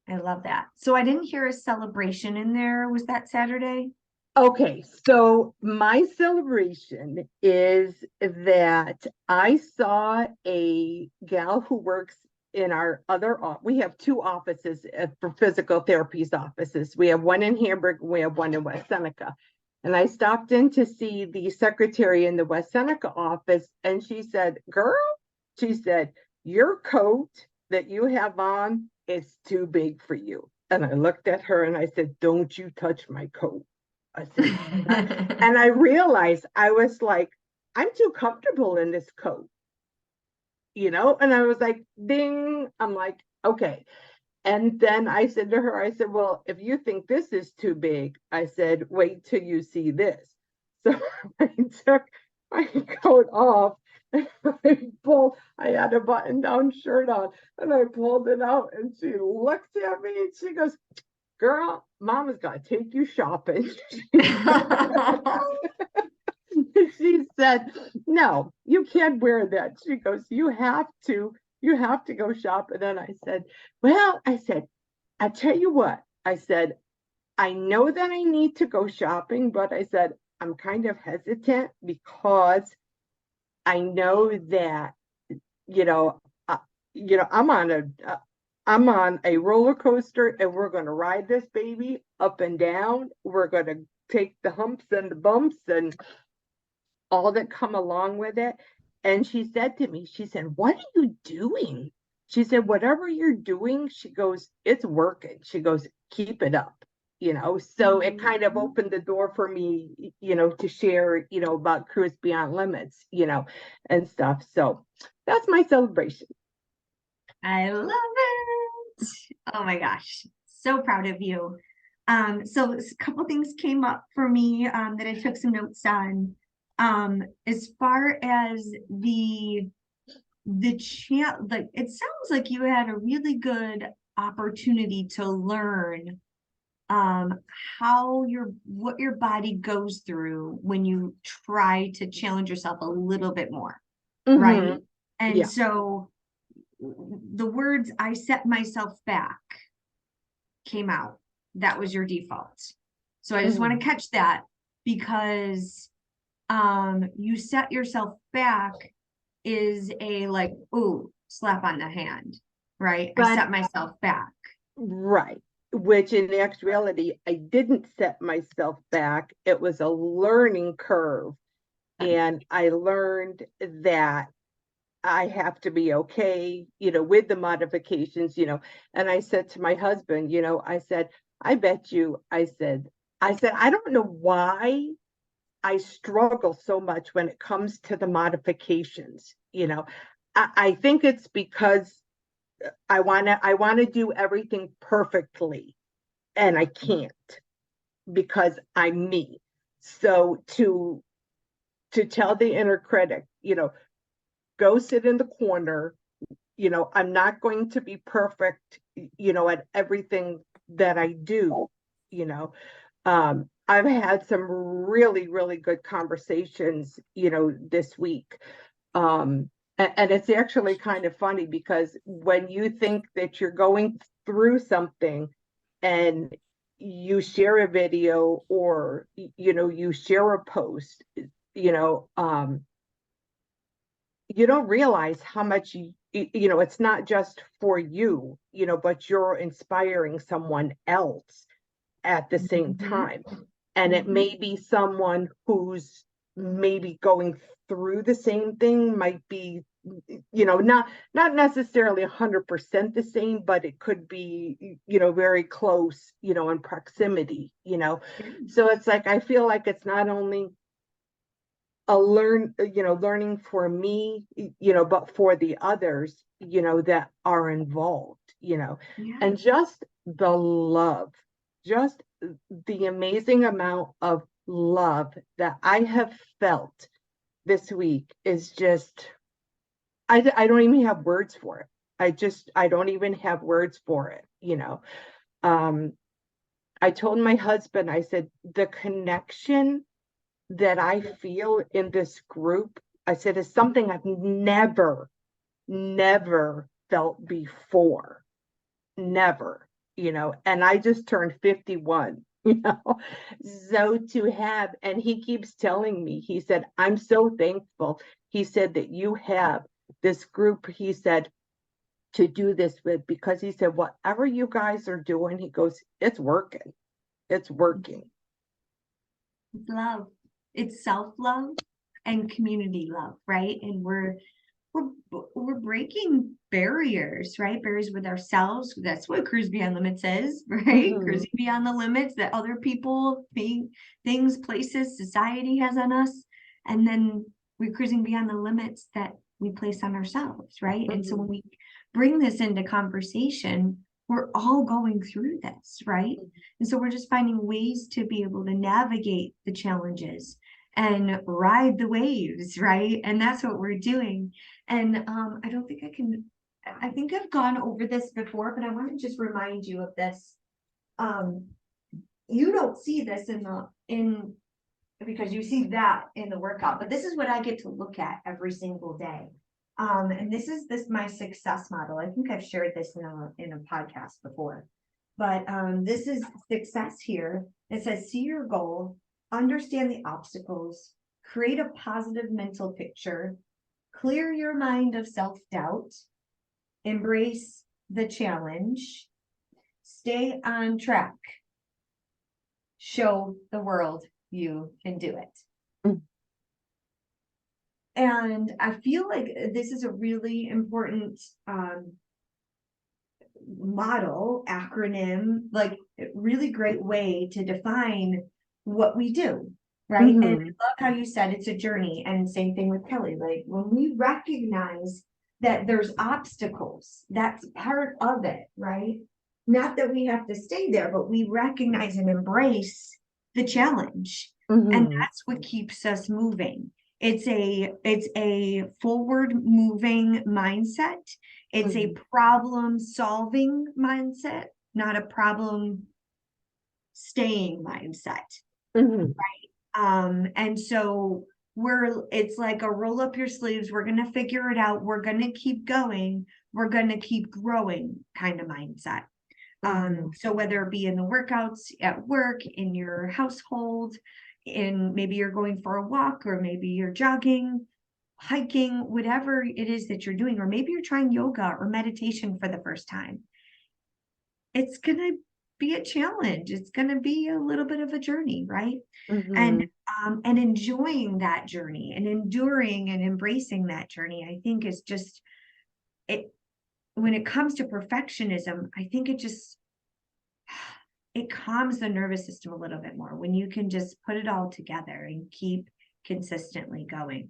I love that. So I didn't hear a celebration in there. Was that Saturday? Okay, so my celebration is that I saw a gal who works in our we have 2 offices for physical therapies offices. We have one in Hamburg, we have one in West Seneca. And I stopped in to see the secretary in the West Seneca office, and she said, girl, she said, your coat that you have on is too big for you. And I looked at her and I said, don't you touch my coat. I said, and I realized I was like, I'm too comfortable in this coat, and I was like, ding, I'm like, okay. And then I said to her, I said, well, if you think this is too big, I said, wait till you see this. So I took my coat off and I had a button down shirt on and I pulled it out and she looked at me and she goes, girl, mama's got to take you shopping. She said, no, you can't wear that. She goes, you have to go shopping. And I said, well, I said, I tell you what, I said, I know that I need to go shopping, but I said, I'm kind of hesitant because I know that, I'm on a roller coaster and we're going to ride this baby up and down. We're going to take the humps and the bumps and all that come along with it. And she said to me, she said, what are you doing? She said, whatever you're doing, she goes, it's working. She goes, keep it up. So it kind of opened the door for me, to share, about Cruise Beyond Limits, and stuff. So that's my celebration. I love it. Oh my gosh. So proud of you. So a couple things came up for me that I took some notes on. As far as the like it sounds like you had a really good opportunity to learn what your body goes through when you try to challenge yourself a little bit more, right? And Yeah. so the words I set myself back came out. That was your default. So I just want to catch that because you set yourself back is a like, ooh, slap on the hand, right? I set myself back. Right. Which in actuality, I didn't set myself back. It was a learning curve. And I learned that I have to be okay, with the modifications, and I said to my husband, I said, I bet you, I said, I don't know why I struggle so much when it comes to the modifications, I think it's because I want to do everything perfectly and I can't because I'm me. So to tell the inner critic, go sit in the corner. I'm not going to be perfect, at everything that I do, I've had some really, really good conversations, this week. And it's actually kind of funny because when you think that you're going through something and you share a video or, you share a post, you know, um, you don't realize how much it's not just for you, but you're inspiring someone else at the same Mhm. time. And it may be someone who's maybe going through the same thing, might be, not necessarily 100% the same, but it could be, very close, in proximity, Yeah. So it's like, I feel like it's not only learning for me, but for the others, that are involved, Yeah. and just the love, just the amazing amount of love that I have felt this week is just, I don't even have words for it. I don't even have words for it. Um, I told my husband, I said, the connection that I feel in this group, I said, is something I've never felt before. Never, and I just turned 51, So to have, and he keeps telling me, he said, I'm so thankful. He said that you have this group, he said, to do this with, because he said, whatever you guys are doing, he goes, it's working. It's working. It's love. It's self-love and community love, right? And we're we're breaking barriers, right? Barriers with ourselves. That's what Cruise Beyond Limits is, right? Mhm. Cruising beyond the limits that other people, things, places, society has on us. And then we're cruising beyond the limits that we place on ourselves, right? And so when Mhm. we bring this into conversation, we're all going through this, right? And so we're just finding ways to be able to navigate the challenges and ride the waves, right? And that's what we're doing. And I don't think I think I've gone over this before, but I want to just remind you of this. Um, you don't see this in because you see that in the workout, but this is what I get to look at every single day. And this my success model. I think I've shared this in a podcast before, but this is success here. It says, see your goal, understand the obstacles, create a positive mental picture, clear your mind of self-doubt, embrace the challenge, stay on track, show the world you can do it. Mm. And I feel like this is a really important model, acronym, like really great way to define what we do, right? And I Mhm. love how you said it's a journey, and same thing with Kelly. Like when we recognize that there's obstacles, that's part of it, right? Not that we have to stay there, but we recognize and embrace the challenge. And Mhm. that's what keeps us moving. It's a forward moving mindset. It's a Mhm. problem solving mindset, not a problem staying mindset. Mhm. And so it's like a roll up your sleeves. We're going to figure it out. We're going to keep going. We're going to keep growing kind of mindset. Mhm. So whether it be in the workouts at work, in your household, in maybe you're going for a walk, or maybe you're jogging, hiking, whatever it is that you're doing, or maybe you're trying yoga or meditation for the first time, it's going to be a challenge. It's going to be a little bit of a journey, right? And Mhm. enjoying that journey and enduring and embracing that journey, I think is just it. When it comes to perfectionism, I think it calms the nervous system a little bit more when you can just put it all together and keep consistently going.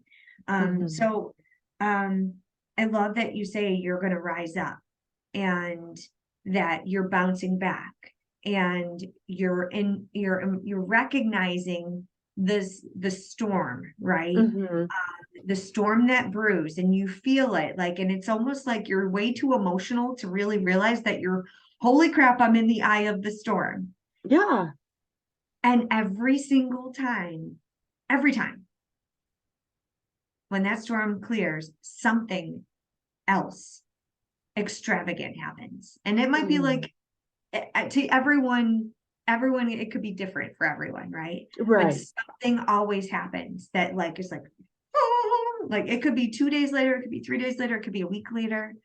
Mhm. So I love that you say you're going to rise up and that you're bouncing back and you're recognizing the storm, right? Mhm. The storm that brews, and you feel it, like, and it's almost like you're way too emotional to really realize that you're, holy crap, I'm in the eye of the storm. Yeah. And every single time, every time, when that storm clears, something else extravagant happens. And it might be like to everyone, it could be different for everyone, right? But Right. something always happens that like is like, oh, like it could be 2 days later, it could be 3 days later, it could be a week later.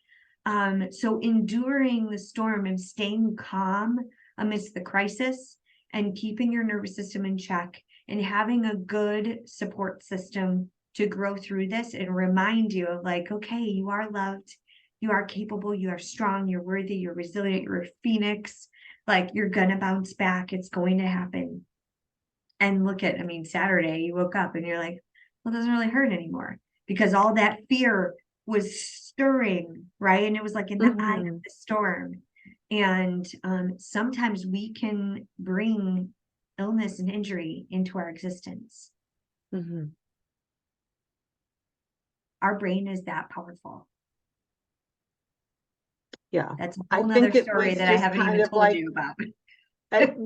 So enduring the storm and staying calm amidst the crisis and keeping your nervous system in check and having a good support system to grow through this and remind you of like, okay, you are loved, you are capable, you are strong, you're worthy, you're resilient, you're a phoenix, like you're gonna bounce back, it's going to happen. And look at, I mean, Saturday, you woke up and you're like, well, it doesn't really hurt anymore because all that fear was stirring, right? And it was like in the eye of the storm. And sometimes we can bring illness and injury into our existence. Our brain is that powerful. Yeah. That's a I whole think nother it story was that I just haven't kind even of told like, you about.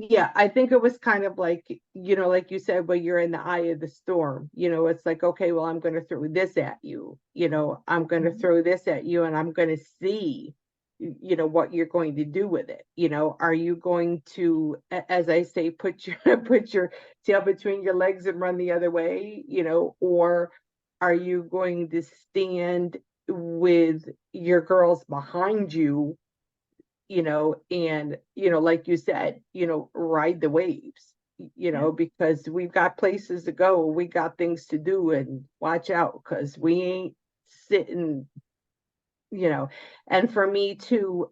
yeah, I think it was kind of like, you know, like you said, when you're in the eye of the storm, you know, it's like, okay, well, I'm going to throw this at you, you know, I'm going to throw this at you and I'm going to see, you know, what you're going to do with it. You know, are you going to, as I say, put your tail between your legs and run the other way, you know, or are you going to stand with your girls behind you, you know, and, you know, like you said, you know, ride the waves, you know, because we've got places to go, we got things to do, and watch out because we ain't sitting, you know. And for me too,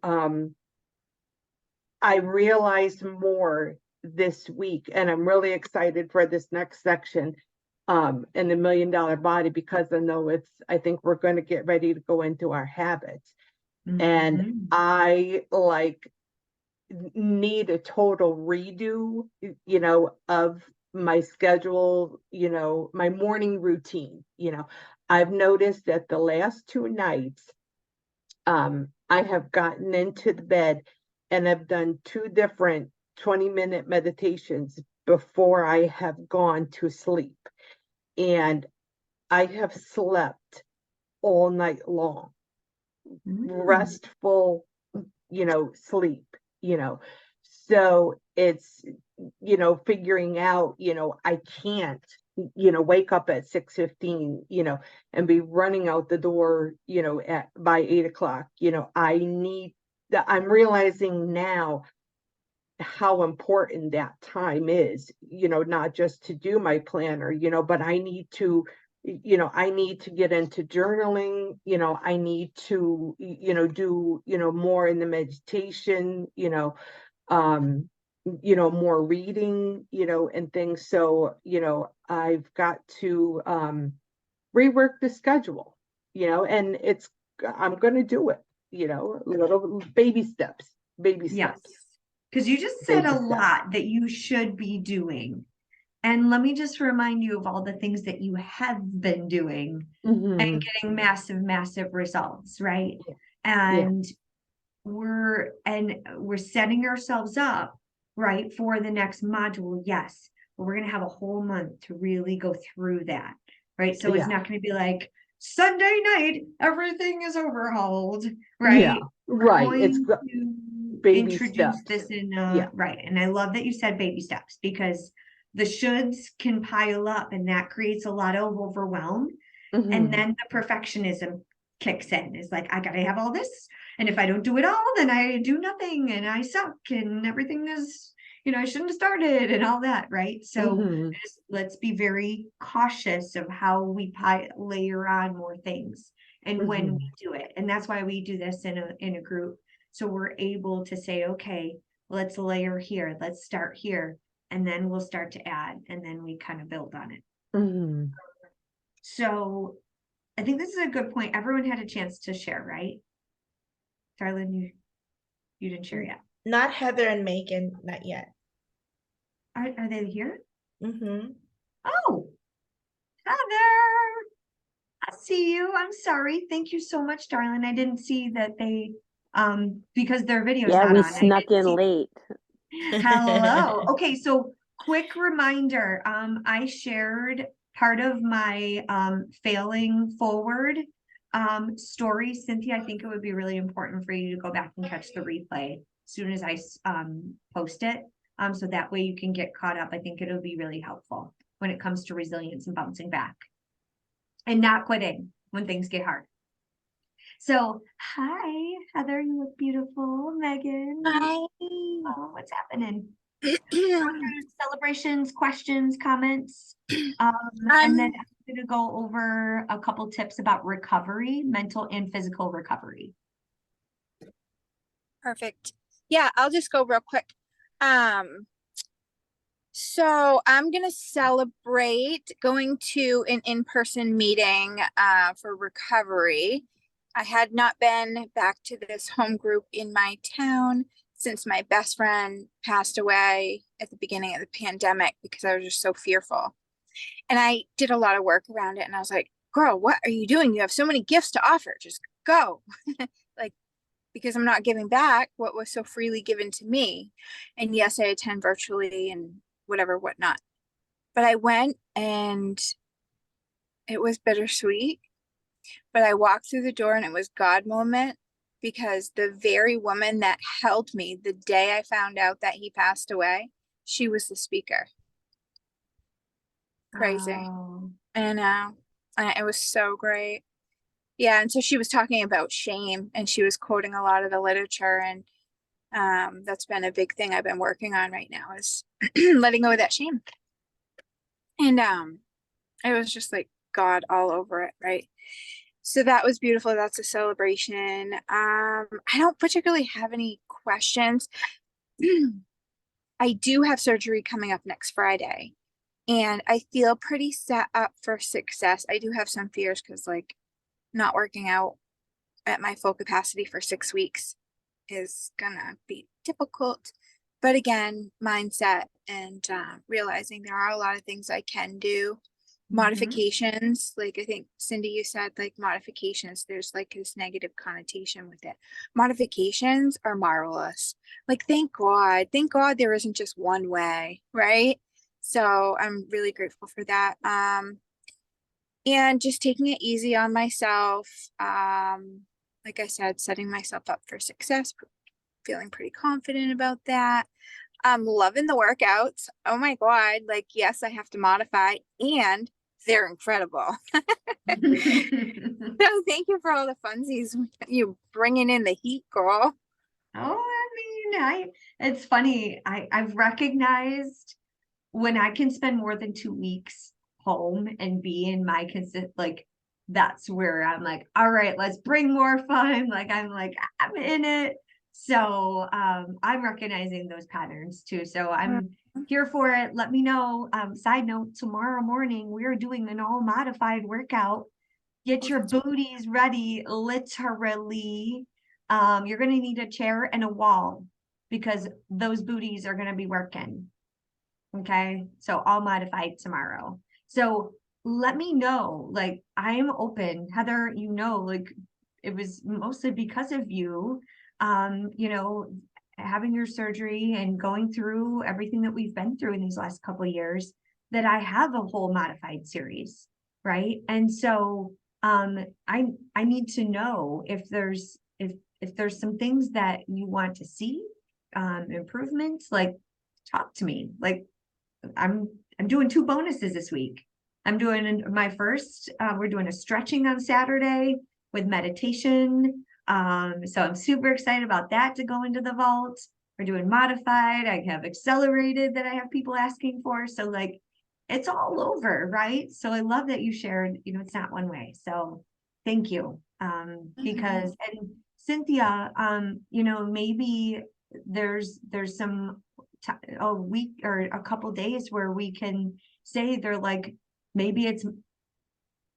I realized more this week, and I'm really excited for this next section in the $1 Million Body, because I think we're going to get ready to go into our habits. And I like need a total redo, you know, of my schedule, you know, my morning routine. You know, I've noticed that the last 2 nights, I have gotten into the bed and I've done 2 different 20-minute meditations before I have gone to sleep. And I have slept all night long, restful, you know, sleep, you know. So it's, you know, figuring out, you know, I can't, you know, wake up at 6:15, you know, and be running out the door, you know, by 8 o'clock. You know, I'm realizing now how important that time is, you know, not just to do my planner, you know, but I need to, you know, I need to get into journaling, you know, I need to, you know, do, you know, more in the meditation, you know, more reading, you know, and things. So, you know, I've got to rework the schedule, you know, and I'm going to do it, you know, little baby steps, Yes. Because you just said a lot that you should be doing. And let me just remind you of all the things that you have been doing and getting massive, massive results, right? And we're setting ourselves up, right, for the next module. Yes, but we're going to have a whole month to really go through that, right? So it's not going to be like Sunday night, everything is overhauled, right? Yeah, right. It's baby introduce steps. this in right. And I love that you said baby steps, because the shoulds can pile up and that creates a lot of overwhelm. And then the perfectionism kicks in. It's like, I gotta have all this, and if I don't do it all, then I do nothing and I suck and everything is, you know, I shouldn't have started and all that, right? So let's be very cautious of how we layer on more things and when we do it. And that's why we do this in a group. So we're able to say, okay, let's layer here, let's start here, and then we'll start to add, and then we kind of build on it. So I think this is a good point. Everyone had a chance to share, right? Darlene, you didn't share yet. Not Heather and Megan, not yet. Are they here? Oh, Heather, I see you. I'm sorry. Thank you so much, darling. I didn't see that they because their video's not we on. snuck in late. Hello. Okay, so quick reminder, I shared part of my failing forward story. Cynthia, I think it would be really important for you to go back and catch the replay as soon as I post it. So that way you can get caught up. I think it'll be really helpful when it comes to resilience and bouncing back and not quitting when things get hard. So, hi, Heather, you look beautiful. Megan. Hi. Oh, what's happening? Celebrations, questions, comments. And then I'm going to go over a couple tips about recovery, mental and physical recovery. Perfect. Yeah, I'll just go real quick. So I'm going to celebrate going to an in-person meeting for recovery. I had not been back to this home group in my town since my best friend passed away at the beginning of the pandemic because I was just so fearful. And I did a lot of work around it and I was like, girl, what are you doing? You have so many gifts to offer. Just go. Like, because I'm not giving back what was so freely given to me. And yes, I attend virtually and whatnot. But I went and it was bittersweet. But I walked through the door and it was God moment because the very woman that held me the day I found out that he passed away, she was the speaker. Crazy. Oh. And it was so great. Yeah, and so she was talking about shame and she was quoting a lot of the literature, and that's been a big thing I've been working on right now is letting go of that shame. And it was just like God all over it, right? So that was beautiful. That's a celebration. I don't particularly have any questions. I do have surgery coming up next Friday, and I feel pretty set up for success. I do have some fears because like not working out at my full capacity for 6 weeks is gonna be difficult. But again, mindset and realizing there are a lot of things I can do. Modifications, like I think Cindy, you said like modifications, there's like this negative connotation with it. Modifications are marvelous. Like thank God there isn't just one way, right? So I'm really grateful for that. And just taking it easy on myself. Like I said, setting myself up for success, feeling pretty confident about that. I'm loving the workouts. Oh my God. Like, yes, I have to modify and they're incredible. So thank you for all the funsies. You bringing in the heat, girl. Oh, I mean, it's funny. I've recognized when I can spend more than 2 weeks home and be in my like, that's where I'm like, all right, let's bring more fun. Like, I'm in it. So, I'm recognizing those patterns too. So I'm here for it. Let me know. Side note, tomorrow morning, we're doing an all modified workout. Get your booties ready, literally. You're going to need a chair and a wall because those booties are going to be working. Okay. So all modified tomorrow. So let me know, like, I'm open. Heather, like it was mostly because of you, having your surgery and going through everything that we've been through in these last couple of years that I have a whole modified series. Right. And so, I need to know if there's some things that you want to see, improvements, like talk to me. Like, I'm doing 2 bonuses this week. I'm doing my first, we're doing a stretching on Saturday with meditation. So I'm super excited about that to go into the vault. We're doing modified. I have accelerated that I have people asking for. So like, it's all over, right? So I love that you shared, it's not one way. So thank you. Because, and Cynthia, maybe there's some a week or a couple days where we can say they're like, maybe it's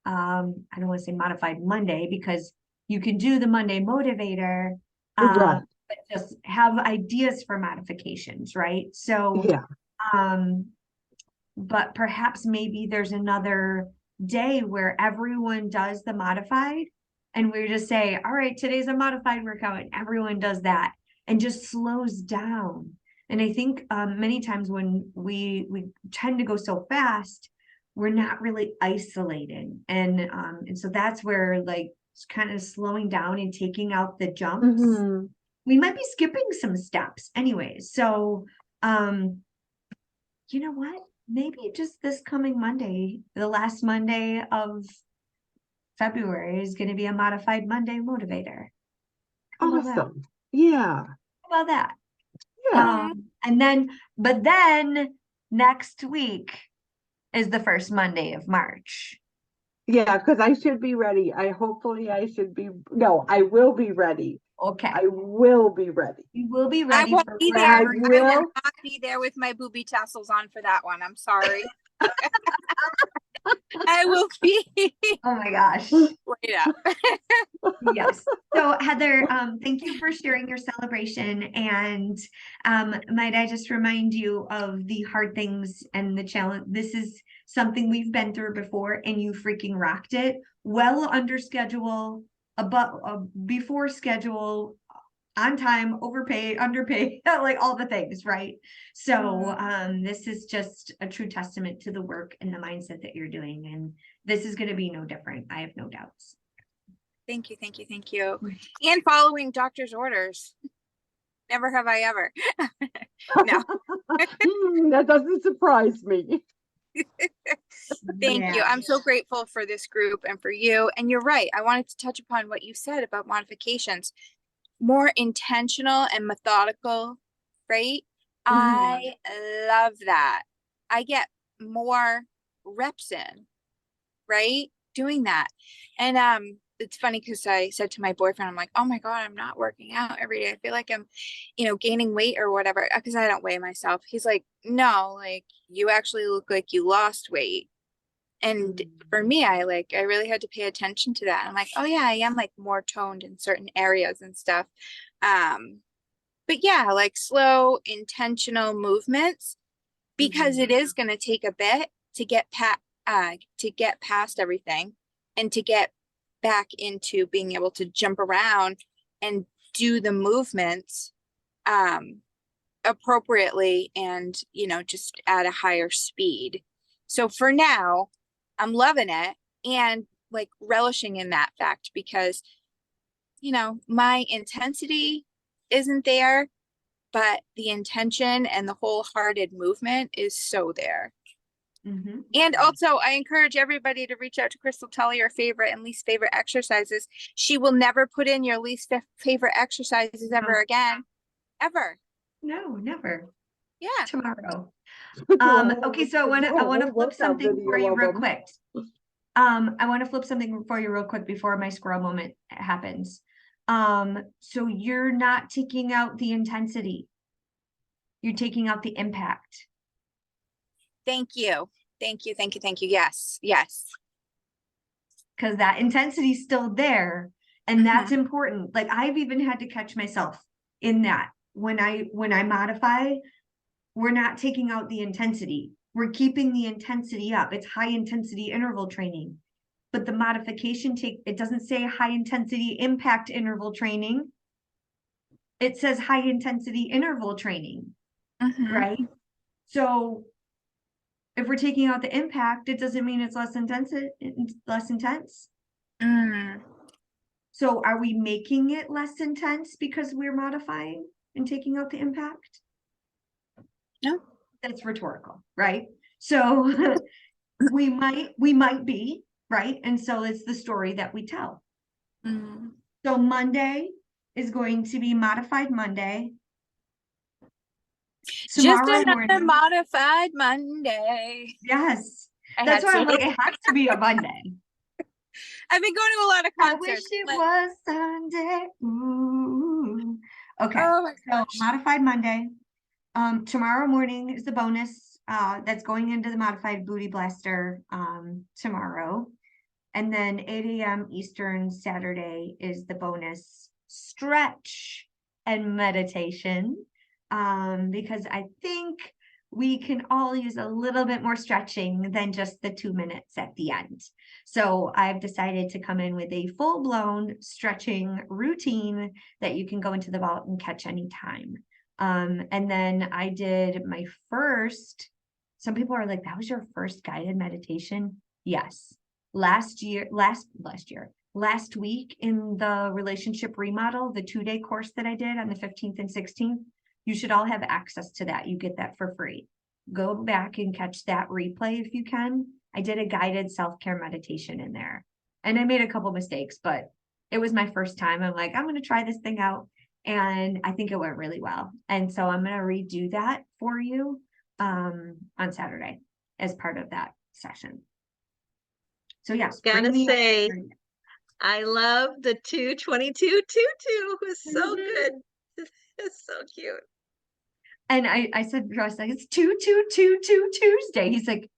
I don't want to say modified Monday because you can do the Monday motivator, Right. but just have ideas for modifications, right? So Yeah. but perhaps maybe there's another day where everyone does the modified and we just say, all right, today's a modified workout and everyone does that and just slows down. And I think many times when we tend to go so fast, we're not really isolated. And so that's where like kind of slowing down and taking out the jumps. Mhm. We might be skipping some steps anyways. So you know what? Maybe just this coming Monday, the last Monday of February, is going to be a modified Monday motivator. How about that? Awesome. Yeah. How about that? Yeah. But then next week is the first Monday of March. Yeah, because I should be ready. I will be ready. Okay. I will be ready. You will be I ready won't for be there. I I whatever. will. will not be there with my booby tassels on for that one. I'm sorry. I will be Oh my gosh. laid up. Yes. So Heather, thank you for sharing your celebration. And might I just remind you of the hard things and the challenge. This is something we've been through before, and you freaking rocked it. Well under schedule, before schedule, on time, overpaid, underpaid, like all the things, right? So this is just a true testament to the work and the mindset that you're doing. And this is going to be no different. I have no doubts. Thank you, thank you, thank you. And following doctor's orders. Never have I ever. No. That doesn't surprise me. Thank you. I'm so grateful for this group and for you. And you're right. I wanted to touch upon what you said about modifications. More intentional and methodical, right? I love that. I get more reps in, right? Doing that. And it's funny because I said to my boyfriend, I'm like, oh my God, I'm not working out every day. I feel like I'm, gaining weight or whatever, because I don't weigh myself. He's like, no, like you actually look like you lost weight. And for me, I really had to pay attention to that. I'm like, oh yeah, I am like more toned in certain areas and stuff. But yeah, like slow, intentional movements, because it is going to take a bit to get past everything and to get back into being able to jump around and do the movements appropriately and, just at a higher speed. So for now, I'm loving it and like relishing in that fact because, my intensity isn't there, but the intention and the wholehearted movement is so there. And also, I encourage everybody to reach out to Crystal, tell her your favorite and least favorite exercises. She will never put in your least favorite exercises ever again. Ever. No, never. Yeah. Tomorrow. Okay, so I want to flip something for you real quick. I want to flip something for you real quick before my squirrel moment happens. So you're not taking out the intensity. You're taking out the impact. Thank you. Thank you. Thank you. Thank you. Yes. Yes. Because that intensity is still there. And that's important. Like I've even had to catch myself in that when I modify, we're not taking out the intensity. We're keeping the intensity up. It's high intensity interval training. But the modification it doesn't say high intensity impact interval training. It says high intensity interval training, right? So if we're taking out the impact, it doesn't mean it's less intense. So are we making it less intense because we're modifying and taking out the impact? No. That's rhetorical, right? So we might be, right? And so it's the story that we tell. So Monday is going to be modified Monday. Just another modified Monday. Yes. That's why I'm like, it has to be a Monday. I've been going to a lot of concerts. I wish it was Sunday. Ooh. Okay. Oh so modified Monday. Tomorrow morning is the bonus that's going into the modified booty blaster tomorrow. And then 8 a.m. Eastern Saturday is the bonus stretch and meditation. Because I think we can all use a little bit more stretching than just the 2 minutes at the end. So I've decided to come in with a full-blown stretching routine that you can go into the vault and catch anytime. And then I did my first, some people are like, that was your first guided meditation? Yes. Last week in the relationship remodel, the 2-day course that I did on the 15th and 16th, you should all have access to that. You get that for free. Go back and catch that replay if you can. I did a guided self-care meditation in there, and I made a couple mistakes, but it was my first time. I'm like, I'm going to try this thing out. And I think it went really well. And so I'm going to redo that for you on Saturday as part of that session. So yes, Gotta bring me say, up. I love the 222 tutu. It was so good. It's so cute. And I said, Russ, like, it's 222 Tuesday. He's like,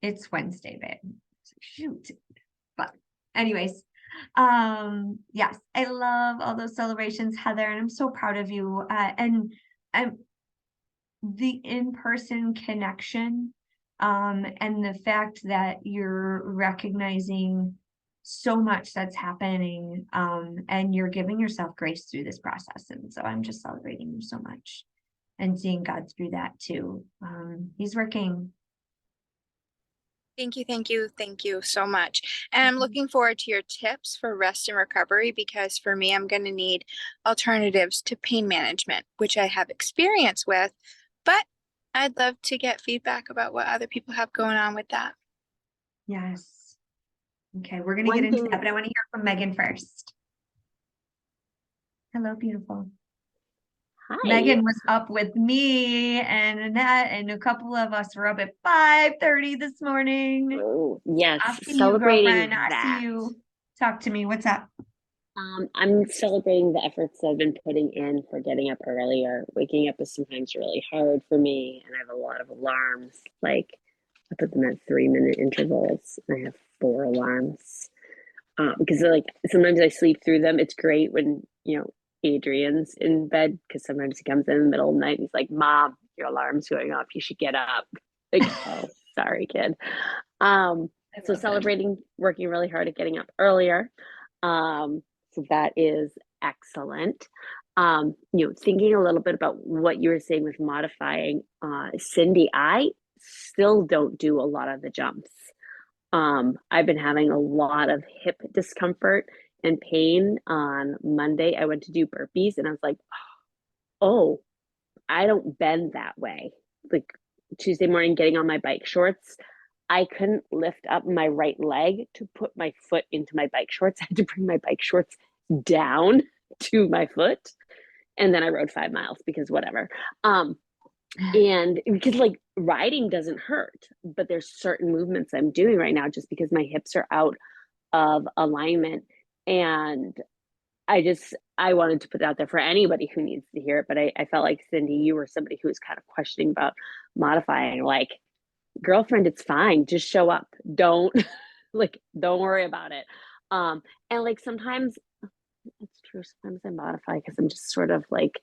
it's Wednesday, babe. I was like, shoot. But anyways, yes, I love all those celebrations, Heather, and I'm so proud of you. And the in-person connection, and the fact that you're recognizing so much that's happening, and you're giving yourself grace through this process. And so I'm just celebrating you so much and seeing God through that too. He's working. Thank you, thank you so much. And I'm looking forward to your tips for rest and recovery, because for me, I'm going to need alternatives to pain management, which I have experience with, but I'd love to get feedback about what other people have going on with that. Yes. Okay, we're gonna One get into thing- that, but I want to hear from Megan first. Hello, beautiful. Hi. Megan was up with me and Annette, and a couple of us were up at 5:30 this morning. Oh, yes, I see you, celebrating girlfriend. I that. see you. Talk to me. What's up? I'm celebrating the efforts I've been putting in for getting up earlier. Waking up is sometimes really hard for me, and I have a lot of alarms. Like, I put them at 3-minute intervals, and I have 4 alarms. Because like sometimes I sleep through them. It's great when, Adrian's in bed, because sometimes he comes in the middle of the night and he's like, Mom, your alarm's going off. You should get up. Like, oh, sorry, kid. So celebrating working really hard at getting up earlier. So that is excellent. Thinking a little bit about what you were saying with modifying, Cindy, I still don't do a lot of the jumps. I've been having a lot of hip discomfort and pain. On Monday, I went to do burpees and I was like, oh, I don't bend that way. Like Tuesday morning, getting on my bike shorts, I couldn't lift up my right leg to put my foot into my bike shorts. I had to bring my bike shorts down to my foot. And then I rode 5 miles because whatever. And because like riding doesn't hurt, but there's certain movements I'm doing right now just because my hips are out of alignment. And I wanted to put it out there for anybody who needs to hear it. But I felt like, Cindy, you were somebody who was kind of questioning about modifying. Like, girlfriend, it's fine. Just show up. Don't don't worry about it. And like sometimes it's true. Sometimes I modify because I'm just sort of like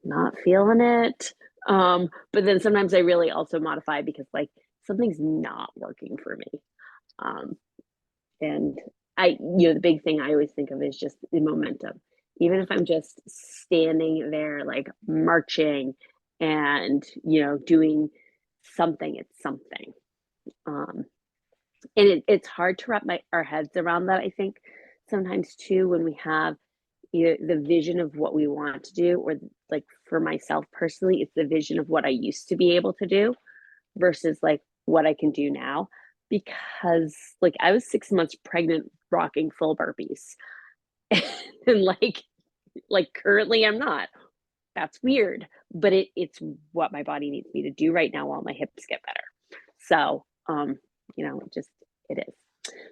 not feeling it. But then sometimes I really also modify because like something's not working for me. And the big thing I always think of is just the momentum. Even if I'm just standing there, like marching and, doing something, it's something. And it's hard to wrap our heads around that, I think, sometimes too, when we have the vision of what we want to do, or like for myself personally, it's the vision of what I used to be able to do versus like what I can do now. Because like I was 6 months pregnant rocking full burpees. And like currently I'm not. That's weird, but it's what my body needs me to do right now while my hips get better. So it is.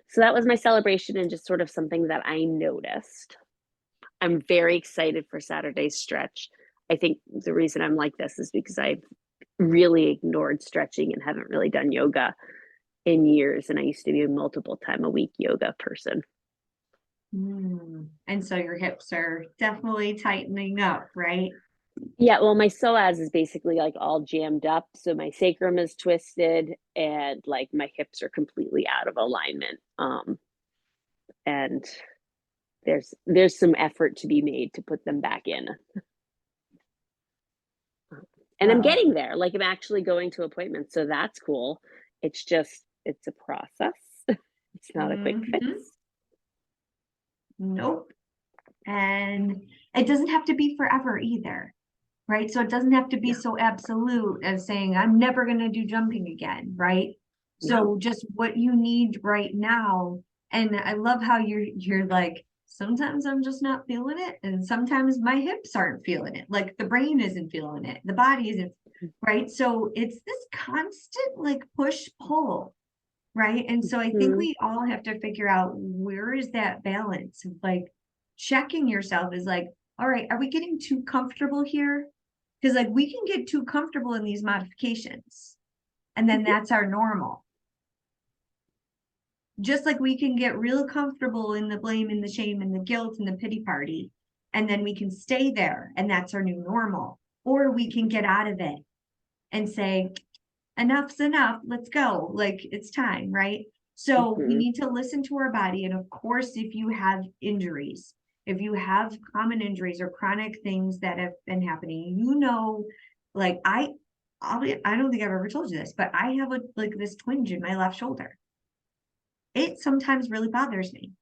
So that was my celebration and just sort of something that I noticed. I'm very excited for Saturday's stretch. I think the reason I'm like this is because I've really ignored stretching and haven't really done yoga in years. And I used to be a multiple time a week yoga person. And so your hips are definitely tightening up, right? Yeah, well, my psoas is basically like all jammed up. So my sacrum is twisted and like my hips are completely out of alignment. And there's some effort to be made to put them back in. And I'm Wow. getting there. Like I'm actually going to appointments. So that's cool. It's just, it's a process. It's not a quick fix. Mhm. Nope. And it doesn't have to be forever either, right? So it doesn't have to be so absolute as saying, I'm never going to do jumping again, right? So just what you need right now. And I love how you're like, sometimes I'm just not feeling it. And sometimes my hips aren't feeling it. Like the brain isn't feeling it. The body isn't, right? So it's this constant like push pull, right? And so I think Mhm. we all have to figure out where is that balance of like checking yourself is like, all right, are we getting too comfortable here? Because like we can get too comfortable in these modifications, and then that's our normal. Just like we can get real comfortable in the blame and the shame and the guilt and the pity party, and then we can stay there, and that's our new normal. Or we can get out of it and say, enough's enough, let's go, like it's time, right? So we Mhm. need to listen to our body. And of course, if you have injuries, if you have common injuries or chronic things that have been happening, you know, like I don't think I've ever told you this, but I have a like this twinge in my left shoulder. It sometimes really bothers me.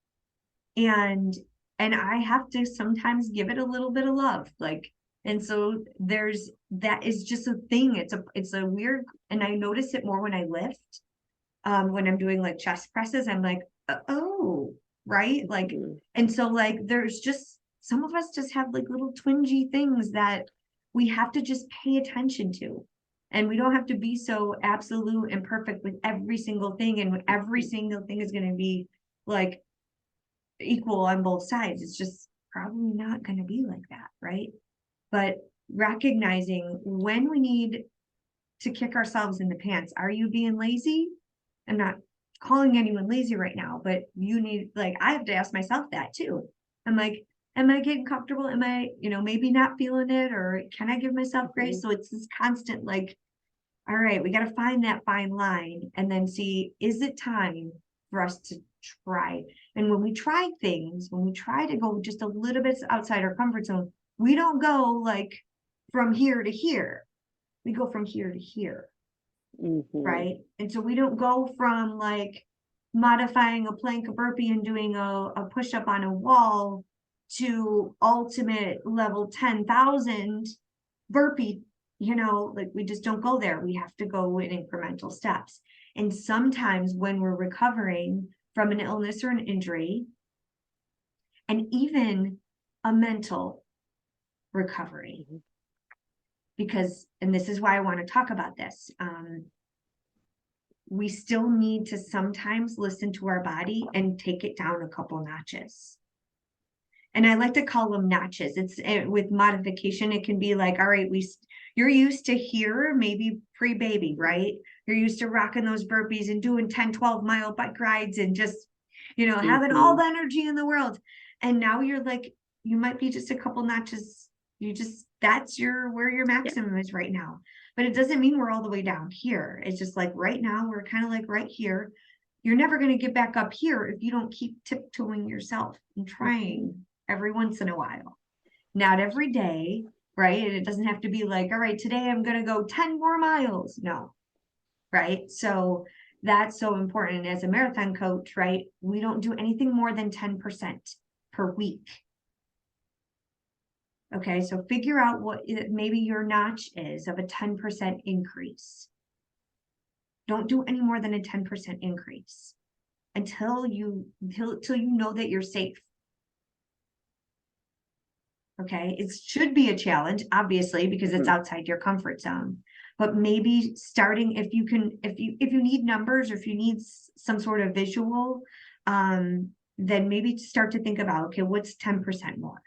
And I have to sometimes give it a little bit of love, like, and so there's that is just a thing. It's a weird, and I notice it more when I lift. When I'm doing like chest presses, I'm like, oh, right, like, Mhm. and so like there's just some of us just have like little twingy things that we have to just pay attention to, and we don't have to be so absolute and perfect with every single thing, and every single thing is going to be like equal on both sides. It's just probably not going to be like that, right? But recognizing when we need to kick ourselves in the pants. Are you being lazy? I'm not calling anyone lazy right now, but you need, like, I have to ask myself that too. I'm like, am I getting comfortable? Am I, maybe not feeling it, or can I give myself grace? So it's this constant, like, all right, we got to find that fine line and then see, is it time for us to try? And when we try things, when we try to go just a little bit outside our comfort zone, we don't go like from here to here. We go from here to here, Mhm. right? And so we don't go from like modifying a plank, a burpee, and doing a push-up on a wall to ultimate level 10,000 burpee, like we just don't go there. We have to go in incremental steps. And sometimes when we're recovering from an illness or an injury, and even a mental recovery, Mhm. because, and this is why I want to talk about this, we still need to sometimes listen to our body and take it down a couple notches. And I like to call them notches. It's with modification, it can be like, all right, you're used to here, maybe pre-baby, right? You're used to rocking those burpees and doing 10, 12-mile bike rides and just, having all the energy in the world. And now you're like, you might be just a couple notches. That's where your maximum is right now. But it doesn't mean we're all the way down here. It's just like right now, we're kind of like right here. You're never going to get back up here if you don't keep tiptoeing yourself and trying every once in a while. Not every day, right? And it doesn't have to be like, all right, today I'm going to go 10 more miles. No, right? So that's so important. As a marathon coach, right? We don't do anything more than 10% per week. Okay, so figure out what maybe your notch is of a 10% increase. Don't do any more than a 10% increase until you know that you're safe. Okay, it should be a challenge, obviously, because it's outside your comfort zone. But maybe starting, if you need numbers, or if you need some sort of visual, then maybe start to think about, okay, what's 10% more,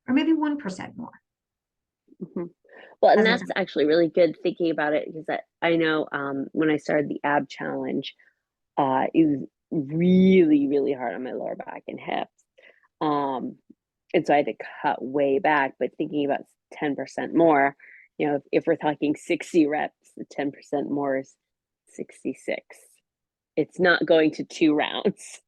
or maybe 1% more. Mhm. Well, and As a that's actually really good thinking about it, because I know when I started the ab challenge, it was really, really hard on my lower back and hips. And so I had to cut way back, but thinking about 10% more, if we're talking 60 reps, the 10% more is 66. It's not going to 2 rounds.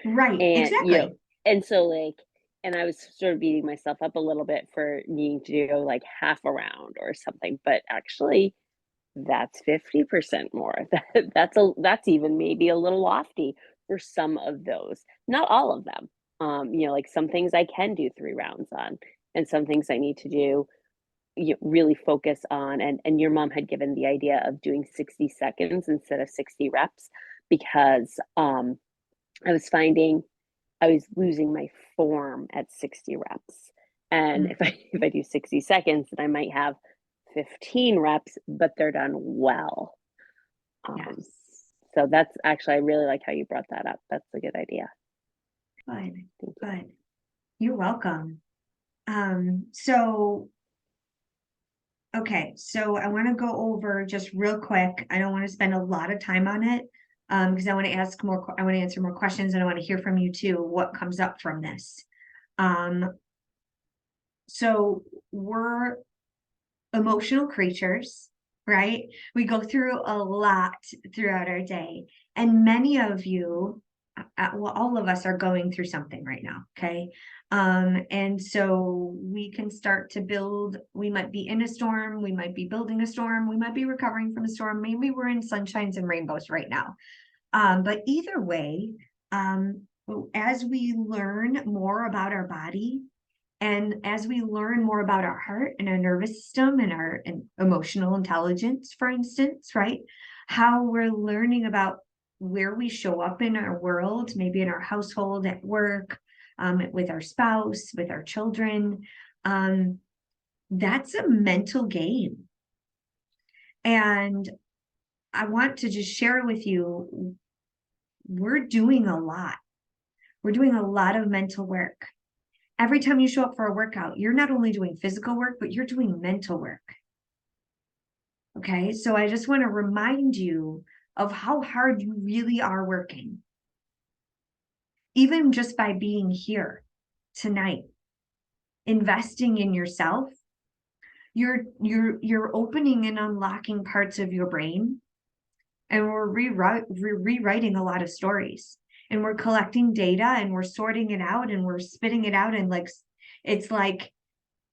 Right, And, exactly. and so like, and I was sort of beating myself up a little bit for needing to do like half a round or something, but actually that's 50% more. That's even maybe a little lofty for some of those. Not all of them. Like some things I can do 3 rounds on, and some things I need to do really focus on. And your mom had given the idea of doing 60 seconds instead of 60 reps because I was finding I was losing my form at 60 reps. And if I do 60 seconds, then I might have 15 reps, but they're done well. Yes. So that's actually, I really like how you brought that up. That's a good idea. Good, You. good. You're welcome. So I want to go over just real quick. I don't want to spend a lot of time on it because I want to answer more questions, and I want to hear from you too, what comes up from this. So we're emotional creatures, right? We go through a lot throughout our day, and many of you, well, all of us are going through something right now, okay? And so we can start to build. We might be in a storm, we might be building a storm, we might be recovering from a storm, maybe we're in sunshines and rainbows right now. But either way, as we learn more about our body, and as we learn more about our heart and our nervous system and our emotional intelligence, for instance, right? How we're learning about where we show up in our world, maybe in our household, at work, with our spouse, with our children. That's a mental game. And I want to just share with you, we're doing a lot. We're doing a lot of mental work. Every time you show up for a workout, you're not only doing physical work, but you're doing mental work. Okay, so I just want to remind you of how hard you really are working. Even just by being here tonight, investing in yourself, you're opening and unlocking parts of your brain, and we're rewriting a lot of stories. And we're collecting data and we're sorting it out and we're spitting it out, and like it's like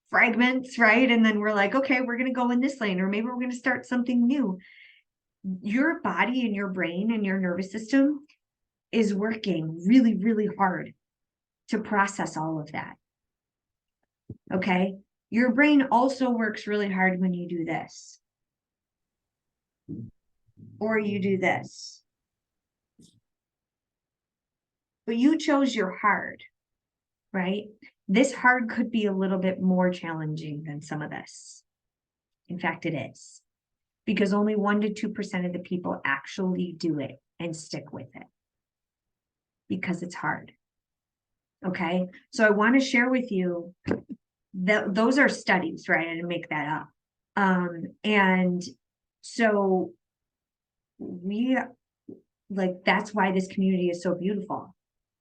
fragments, right? And then we're like, okay, we're going to go in this lane, or maybe we're going to start something new. Your body and your brain and your nervous system is working really, really hard to process all of that. Okay. Your brain also works really hard when you do this, or you do this. But you chose your hard, right? This hard could be a little bit more challenging than some of this. In fact, it is, because only 1 to 2% of the people actually do it and stick with it because it's hard. Okay. So I want to share with you that those are studies, right? I didn't make that up. And so that's why this community is so beautiful,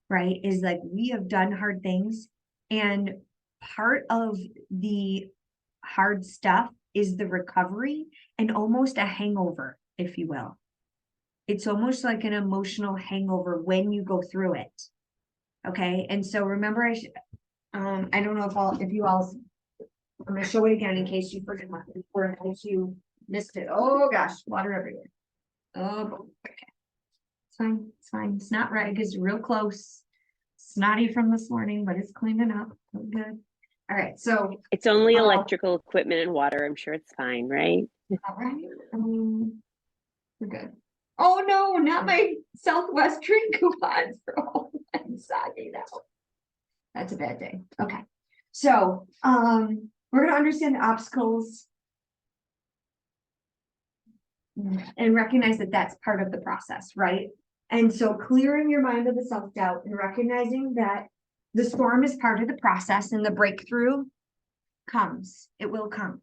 right? Is like, we have done hard things, and part of the hard stuff is the recovery and almost a hangover, if you will. It's almost like an emotional hangover when you go through it. Okay. And so remember, I don't know if you all, I'm going to show it again in case you forget, or in case you missed it. Oh gosh, water everywhere. Oh, okay. It's fine. It's fine. It's not reg, it's real close. Snotty from this morning, but it's cleaning up. Good. All right. So it's only electrical equipment and water. I'm sure it's fine, right? All right. We're good. Oh no, not my Southwest drink coupons, bro. I'm soggy now. That's a bad day. Okay. So we're gonna understand the obstacles and recognize that that's part of the process, right? And so clearing your mind of the self-doubt and recognizing that the storm is part of the process, and the breakthrough comes. It will come.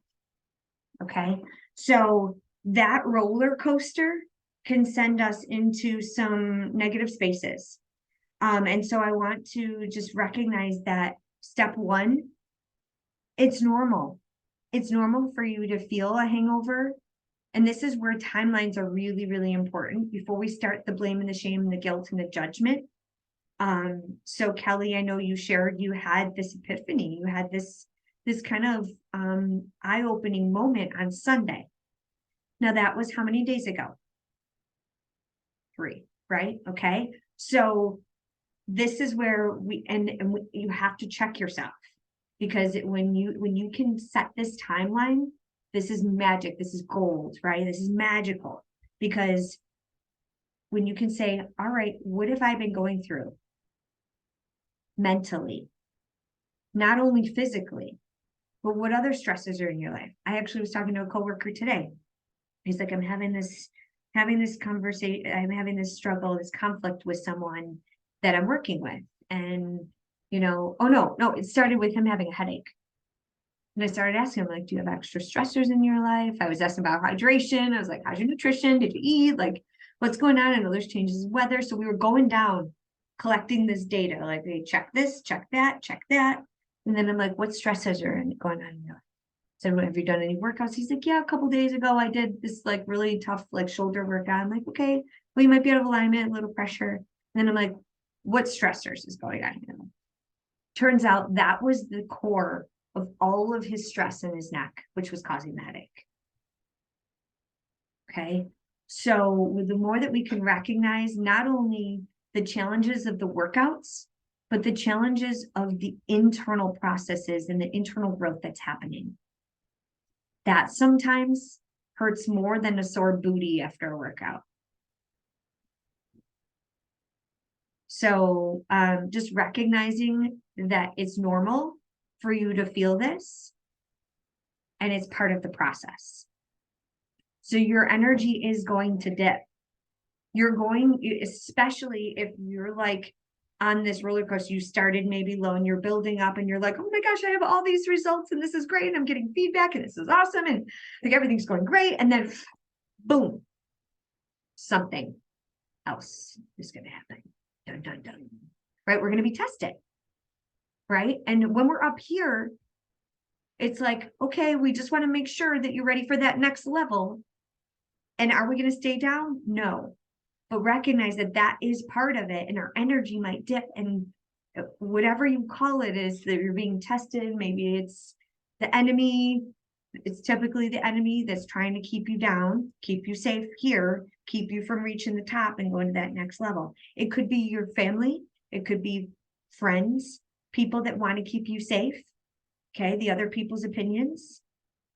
Okay. So that roller coaster can send us into some negative spaces. And so I want to just recognize that step one, it's normal. It's normal for you to feel a hangover. And this is where timelines are really, really important before we start the blame and the shame and the guilt and the judgment. So Kelly, I know you shared you had this epiphany, you had this kind of eye-opening moment on Sunday. Now that was how many days ago? 3, right? Okay. So this is where you have to check yourself, because when you can set this timeline, this is magic. This is gold, right? This is magical, because when you can say, all right, what have I been going through mentally, not only physically, but what other stresses are in your life? I actually was talking to a coworker today. He's like, I'm having this conversation, I'm having this struggle, this conflict with someone that I'm working with. And, oh no, it started with him having a headache. And I started asking him, like, do you have extra stressors in your life? I was asking about hydration. I was like, how's your nutrition? Did you eat? Like, what's going on? I know there's changes in weather. So we were going down, collecting this data. Like, they check this, check that, check that. And then I'm like, what stressors are going on in your life? So have you done any workouts? He's like, yeah, a couple days ago, I did this like really tough, like shoulder workout. I'm like, okay, well, you might be out of alignment, a little pressure. And then I'm like, what stressors is going on here? Turns out that was the core of all of his stress in his neck, which was causing the headache. Okay. So the more that we can recognize not only the challenges of the workouts, but the challenges of the internal processes and the internal growth that's happening. That sometimes hurts more than a sore booty after a workout. So just recognizing that it's normal for you to feel this, and it's part of the process. So your energy is going to dip. Especially if you're like on this roller coaster, you started maybe low and you're building up and you're like, oh my gosh, I have all these results and this is great. And I'm getting feedback and this is awesome. And like everything's going great. And then boom, something else is going to happen. Dun, dun, dun. Right? We're going to be tested. Right? And when we're up here, it's like, okay, we just want to make sure that you're ready for that next level. And are we going to stay down? No. But recognize that that is part of it, and our energy might dip, and whatever you call it is that you're being tested. Maybe it's the enemy. It's typically the enemy that's trying to keep you down, keep you safe here, keep you from reaching the top and going to that next level. It could be your family. It could be friends, people that want to keep you safe. Okay. The other people's opinions.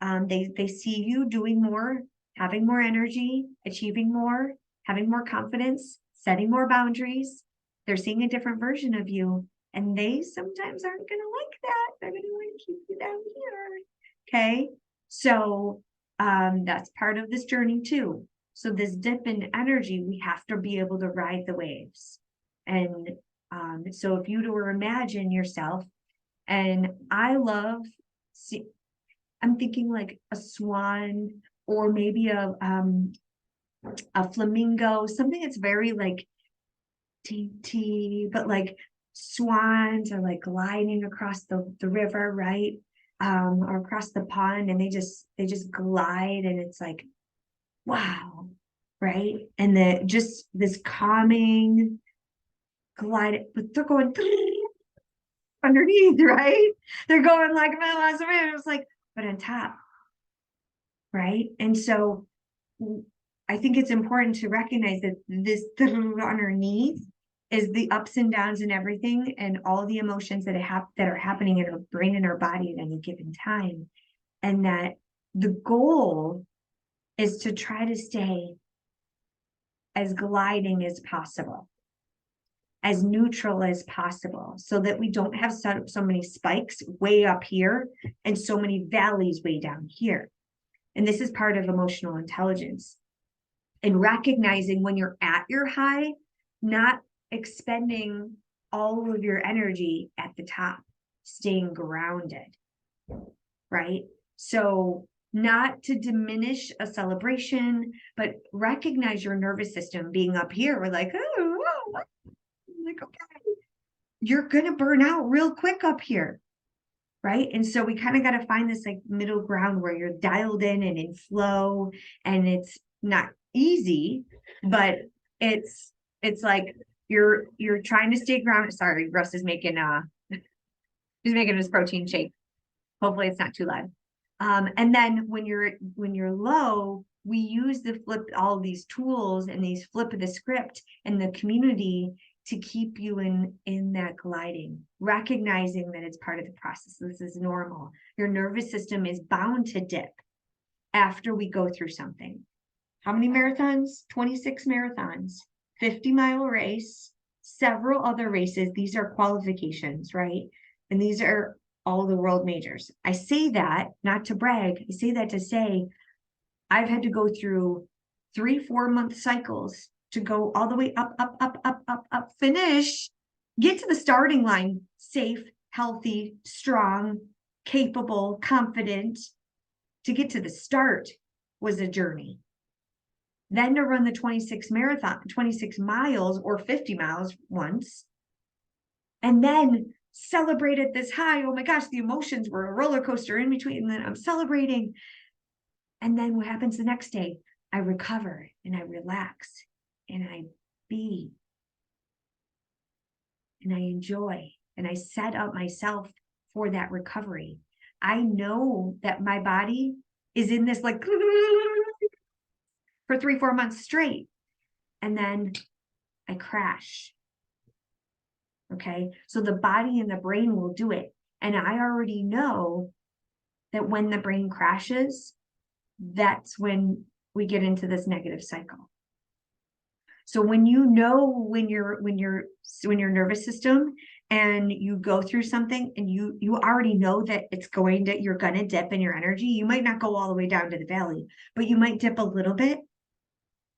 They see you doing more, having more energy, achieving more, having more confidence, setting more boundaries. They're seeing a different version of you, and they sometimes aren't going to like that. They're going to want to keep you down here. Okay. So that's part of this journey too. So this dip in energy, we have to be able to ride the waves. And so if you were to imagine yourself, and I'm thinking like a swan, or maybe a flamingo, something that's very like dainty, but like swans are like gliding across the river, right? Or across the pond, and they just glide, and it's like, wow, right? And just this calming glide, but they're going underneath, right? They're going like, it's like, but on top, right? And so I think it's important to recognize that this underneath is the ups and downs and everything, and all the emotions that are happening in our brain and our body at any given time. And that the goal is to try to stay as gliding as possible, as neutral as possible, so that we don't have so many spikes way up here and so many valleys way down here. And this is part of emotional intelligence. And recognizing when you're at your high, not expending all of your energy at the top, staying grounded, right? So not to diminish a celebration, but recognize your nervous system being up here. We're like, oh, like, okay, you're going to burn out real quick up here. Right. And so we kind of got to find this like middle ground where you're dialed in and in flow, and it's not easy, but it's like you're trying to stay grounded. Sorry, Russ is making he's making his protein shake. Hopefully it's not too loud. And then when you're low, we use all of these tools and these flip of the script and the community to keep you in that gliding, recognizing that it's part of the process. This is normal. Your nervous system is bound to dip after we go through something. How many marathons? 26 marathons, 50-mile race, several other races. These are qualifications, right? And these are all the world majors. I say that not to brag. I say that to say I've had to go through 3-4 month cycles to go all the way up, finish, get to the starting line, safe, healthy, strong, capable, confident. To get to the start was a journey. Then to run the 26 miles or 50 miles once, and then celebrate at this high. Oh my gosh, the emotions were a roller coaster in between, and then I'm celebrating. And then what happens the next day? I recover and I relax and I be and I enjoy and I set up myself for that recovery. I know that my body is in this like for 3-4 months straight. And then I crash. Okay. So the body and the brain will do it. And I already know that when the brain crashes, that's when we get into this negative cycle. So when you know when your nervous system and you go through something and you already know that you're gonna dip in your energy, you might not go all the way down to the valley, but you might dip a little bit,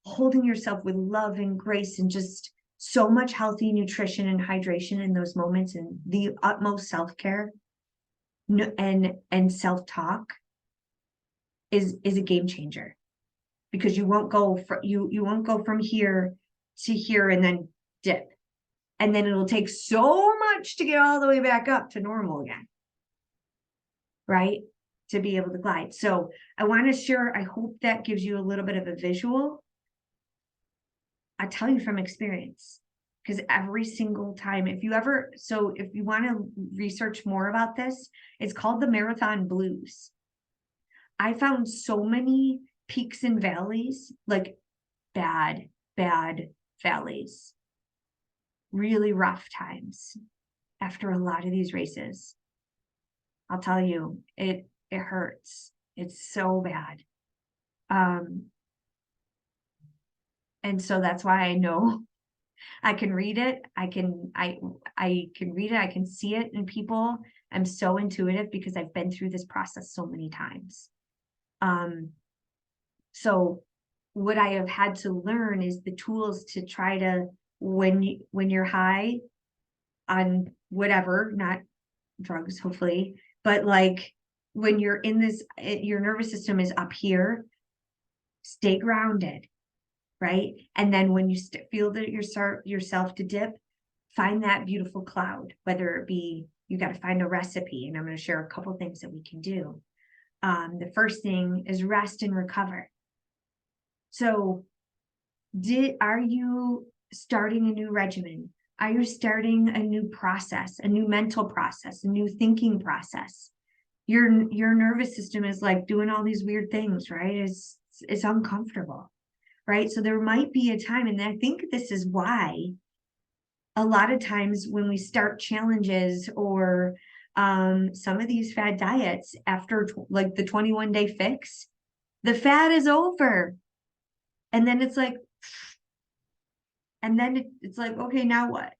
holding yourself with love and grace and just so much healthy nutrition and hydration in those moments and the utmost self-care and self-talk is a game changer, because you won't go from here to here and then dip, and then it'll take so much to get all the way back up to normal again, right? To be able to glide. So I want to share, I hope that gives you a little bit of a visual. I tell you from experience, because every single time, if you want to research more about this, it's called the marathon blues. I found so many peaks and valleys, like bad valleys, really rough times after a lot of these races. I'll tell you, it hurts. It's so bad. And so that's why I know I can read it. I can read it. I can see it in people. I'm so intuitive because I've been through this process so many times. So what I have had to learn is the tools to try to, when you're high on whatever, not drugs, hopefully, but like when you're in this, your nervous system is up here, stay grounded, right? And then when you feel that you start yourself to dip, find that beautiful cloud, whether it be, you got to find a recipe, and I'm going to share a couple things that we can do. The first thing is rest and recover. So are you starting a new regimen? Are you starting a new process, a new mental process, a new thinking process? Your nervous system is like doing all these weird things, right? It's uncomfortable, right? So there might be a time, and I think this is why a lot of times when we start challenges or some of these fad diets after like the 21-day fix, the fad is over. And then it's like, and then it's like, okay, now what?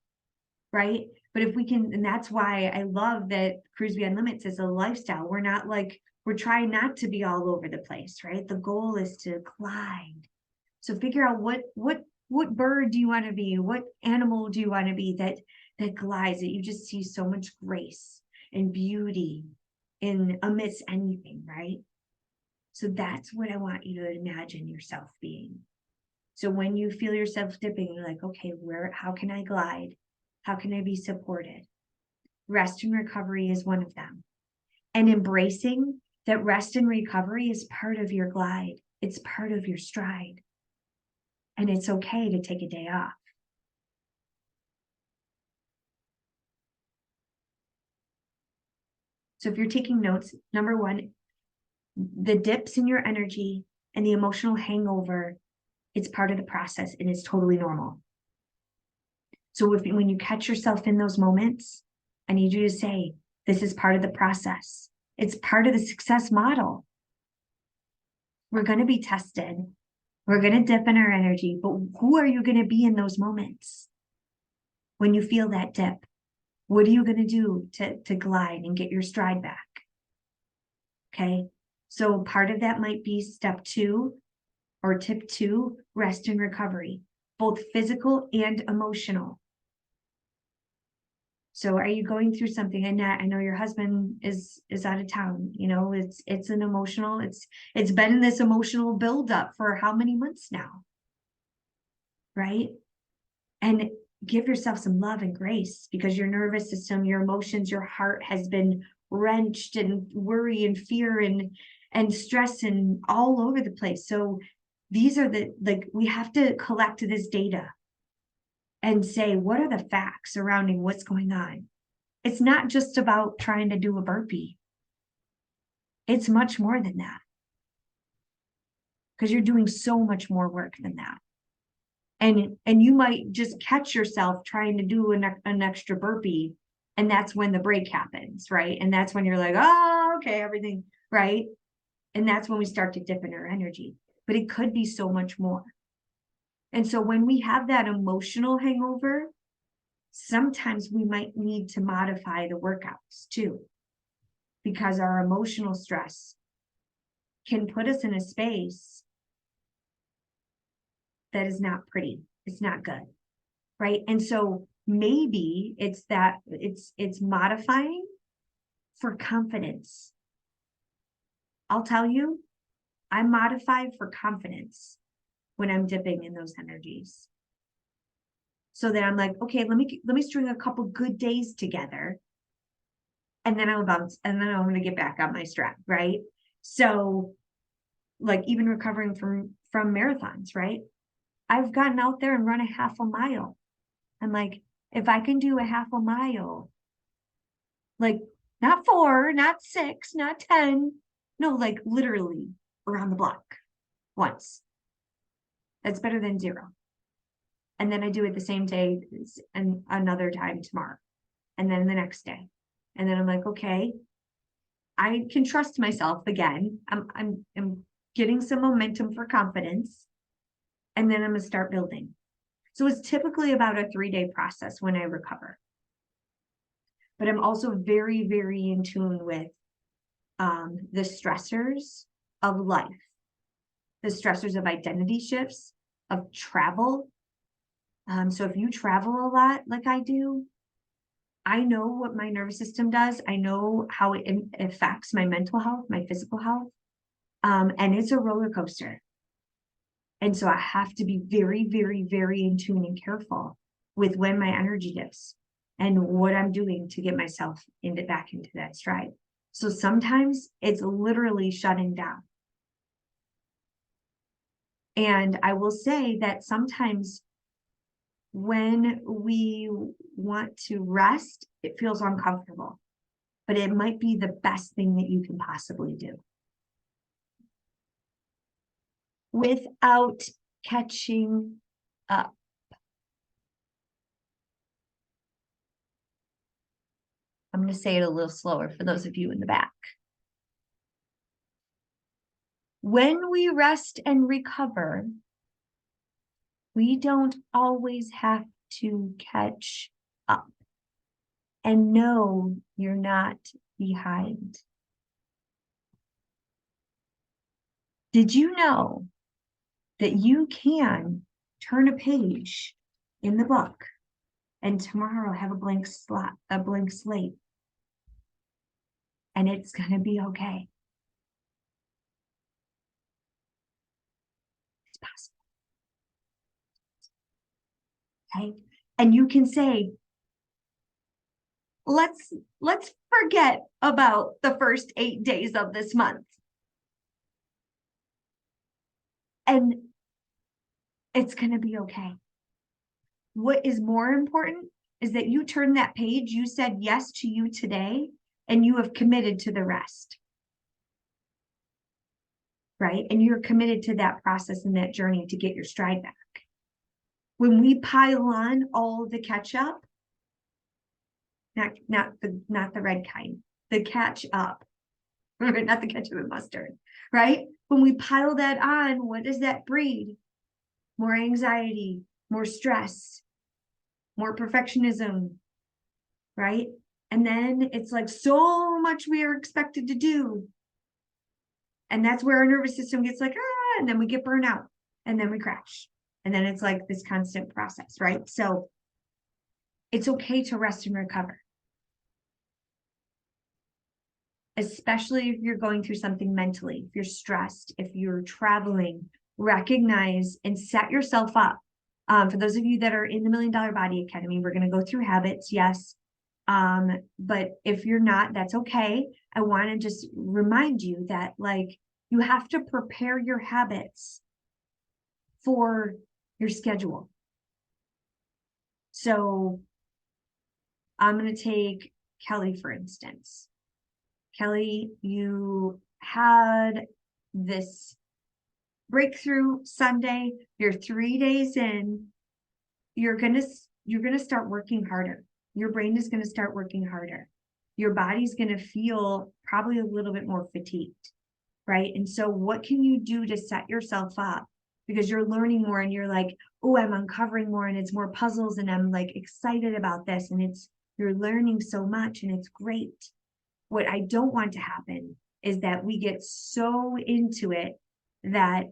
Right? But if we can, and that's why I love that Cruise Beyond Limits is a lifestyle. We're trying not to be all over the place, right? The goal is to glide. So figure out what bird do you want to be? What animal do you want to be that glides, that you just see so much grace and beauty in amidst anything, right? So that's what I want you to imagine yourself being. So when you feel yourself dipping, you're like, okay, how can I glide? How can I be supported? Rest and recovery is one of them. And embracing that rest and recovery is part of your glide. It's part of your stride. And it's okay to take a day off. So if you're taking notes, number one, the dips in your energy and the emotional hangover, it's part of the process and it's totally normal. So when you catch yourself in those moments, I need you to say, this is part of the process. It's part of the success model. We're going to be tested. We're going to dip in our energy, but who are you going to be in those moments? When you feel that dip, what are you going to do to glide and get your stride back? Okay. So part of that might be step 2 or tip 2, rest and recovery, both physical and emotional. So are you going through something? And I know your husband is out of town. You know, it's an emotional, it's been in this emotional buildup for how many months now? Right? And give yourself some love and grace, because your nervous system, your emotions, your heart has been wrenched in worry and fear and stress and all over the place. So these are we have to collect this data and say, what are the facts surrounding what's going on? It's not just about trying to do a burpee. It's much more than that, because you're doing so much more work than that. And you might just catch yourself trying to do an extra burpee, and that's when the break happens, right? And that's when you're like, oh, okay, everything, right? And that's when we start to dip in our energy. But it could be so much more. And so when we have that emotional hangover, sometimes we might need to modify the workouts too, because our emotional stress can put us in a space that is not pretty. It's not good, right? And so maybe it's that it's modifying for confidence. I'll tell you, I modify for confidence when I'm dipping in those energies. So that I'm like, okay, let me string a couple good days together, and then I'll bounce, and then I'm going to get back on my strap, right? So like even recovering from marathons, right? I've gotten out there and run a half a mile. I'm like, if I can do a half a mile, like not 4, not 6, not 10, no, like literally around the block once, that's better than 0. And then I do it the same day and another time tomorrow, and then the next day. And then I'm like, okay, I can trust myself again. I'm getting some momentum for confidence. And then I'm going to start building. So it's typically about a 3-day process when I recover. But I'm also very, very in tune with the stressors of life, the stressors of identity shifts, of travel. So if you travel a lot like I do, I know what my nervous system does. I know how it affects my mental health, my physical health. And it's a roller coaster. And so I have to be very, very, very in tune and careful with when my energy dips and what I'm doing to get myself back into that stride. So sometimes it's literally shutting down. And I will say that sometimes when we want to rest, it feels uncomfortable, but it might be the best thing that you can possibly do without catching up. I'm going to say it a little slower for those of you in the back. When we rest and recover, we don't always have to catch up. And no, you're not behind. Did you know that you can turn a page in the book and tomorrow have a blank slate, and it's going to be okay? It's possible. Okay? And you can say, let's forget about the first 8 days of this month. And it's going to be okay. What is more important is that you turn that page, you said yes to you today, and you have committed to the rest. Right? And you're committed to that process and that journey to get your stride back. When we pile on all the ketchup, not the red kind, the catch up, not the ketchup and mustard, right? When we pile that on, what does that breed? More anxiety, more stress, more perfectionism, right? And then it's like so much we are expected to do. And that's where our nervous system gets like, and then we get burned out and then we crash. And then it's like this constant process, right? So it's okay to rest and recover. Especially if you're going through something mentally, if you're stressed, if you're traveling, recognize and set yourself up. For those of you that are in the $1 Million Body Academy, we're going to go through habits, yes. But if you're not, that's okay. I want to just remind you that like you have to prepare your habits for your schedule. So I'm going to take Kelly, for instance. Kelly, you had this breakthrough Sunday. You're 3 days in. You're gonna start working harder. Your brain is going to start working harder. Your body's going to feel probably a little bit more fatigued, right? And so what can you do to set yourself up? Because you're learning more and you're like, oh, I'm uncovering more and it's more puzzles and I'm like excited about this and you're learning so much and it's great. What I don't want to happen is that we get so into it that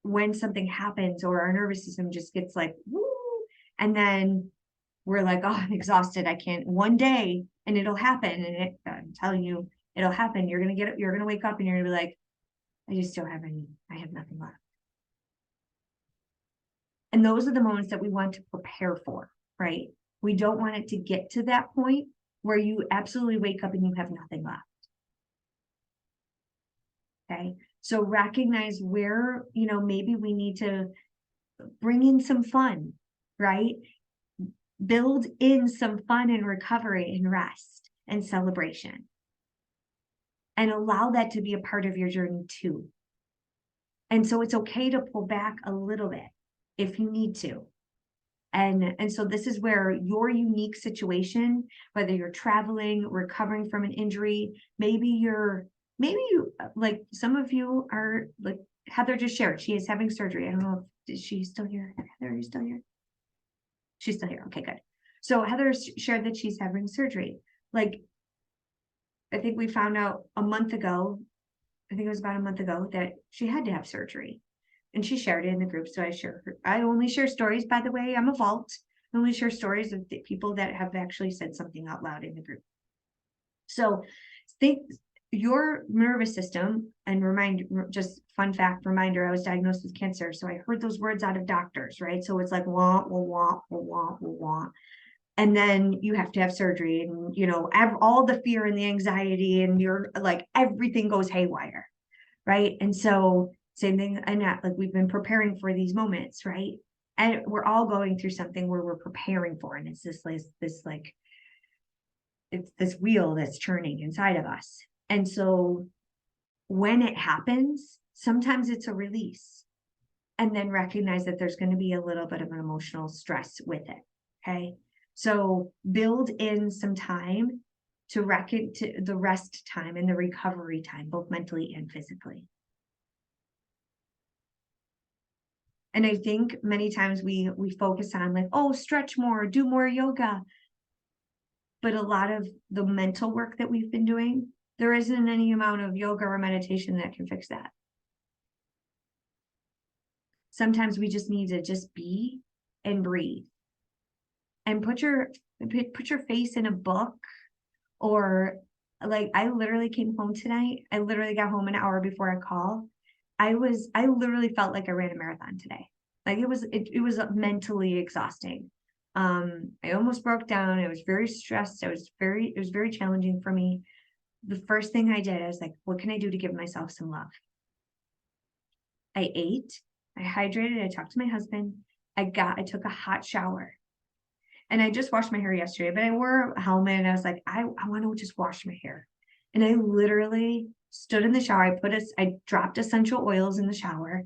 when something happens or our nervous system just gets like, woo, and then we're like, oh, I'm exhausted. I can't one day and it'll happen. And I'm telling you, it'll happen. You're going to wake up and you're going to be like, I have nothing left. And those are the moments that we want to prepare for, right? We don't want it to get to that point where you absolutely wake up and you have nothing left. Okay. So recognize where, maybe we need to bring in some fun, right? Build in some fun and recovery and rest and celebration. And allow that to be a part of your journey too. And so it's okay to pull back a little bit if you need to. And so this is where your unique situation, whether you're traveling, recovering from an injury, maybe you, like some of you are like Heather just shared, she is having surgery. I don't know if she's still here. Heather, are you still here? She's still here. Okay, good. So Heather shared that she's having surgery. Like, I think we found out a month ago, I think it was about a month ago, that she had to have surgery. And she shared it in the group. So I only share stories, by the way. I'm a vault. I only share stories of the people that have actually said something out loud in the group. So think your nervous system, and just fun fact reminder, I was diagnosed with cancer. So I heard those words out of doctors, right? So it's like, wah, wah, wah, wah, wah, wah. And then you have to have surgery and, all the fear and the anxiety and you're like, everything goes haywire, right? And so same thing, and like we've been preparing for these moments, right? And we're all going through something where we're preparing for, and it's it's this wheel that's turning inside of us. And so when it happens, sometimes it's a release, and then recognize that there's going to be a little bit of an emotional stress with it. Okay. So build in some time to the rest time and the recovery time, both mentally and physically. And I think many times we focus on like, oh, stretch more, do more yoga. But a lot of the mental work that we've been doing, there isn't any amount of yoga or meditation that can fix that. Sometimes we just need to just be and breathe. And put your face in a book, or like I literally came home tonight. I literally got home an hour before I called. I literally felt like I ran a marathon today. Like it was mentally exhausting. I almost broke down. I was very stressed. It was very challenging for me. The first thing I did, I was like, what can I do to give myself some love? I ate, I hydrated, I talked to my husband. I took a hot shower. And I just washed my hair yesterday, but I wore a helmet and I was like, I want to just wash my hair. And I literally stood in the shower. I dropped essential oils in the shower.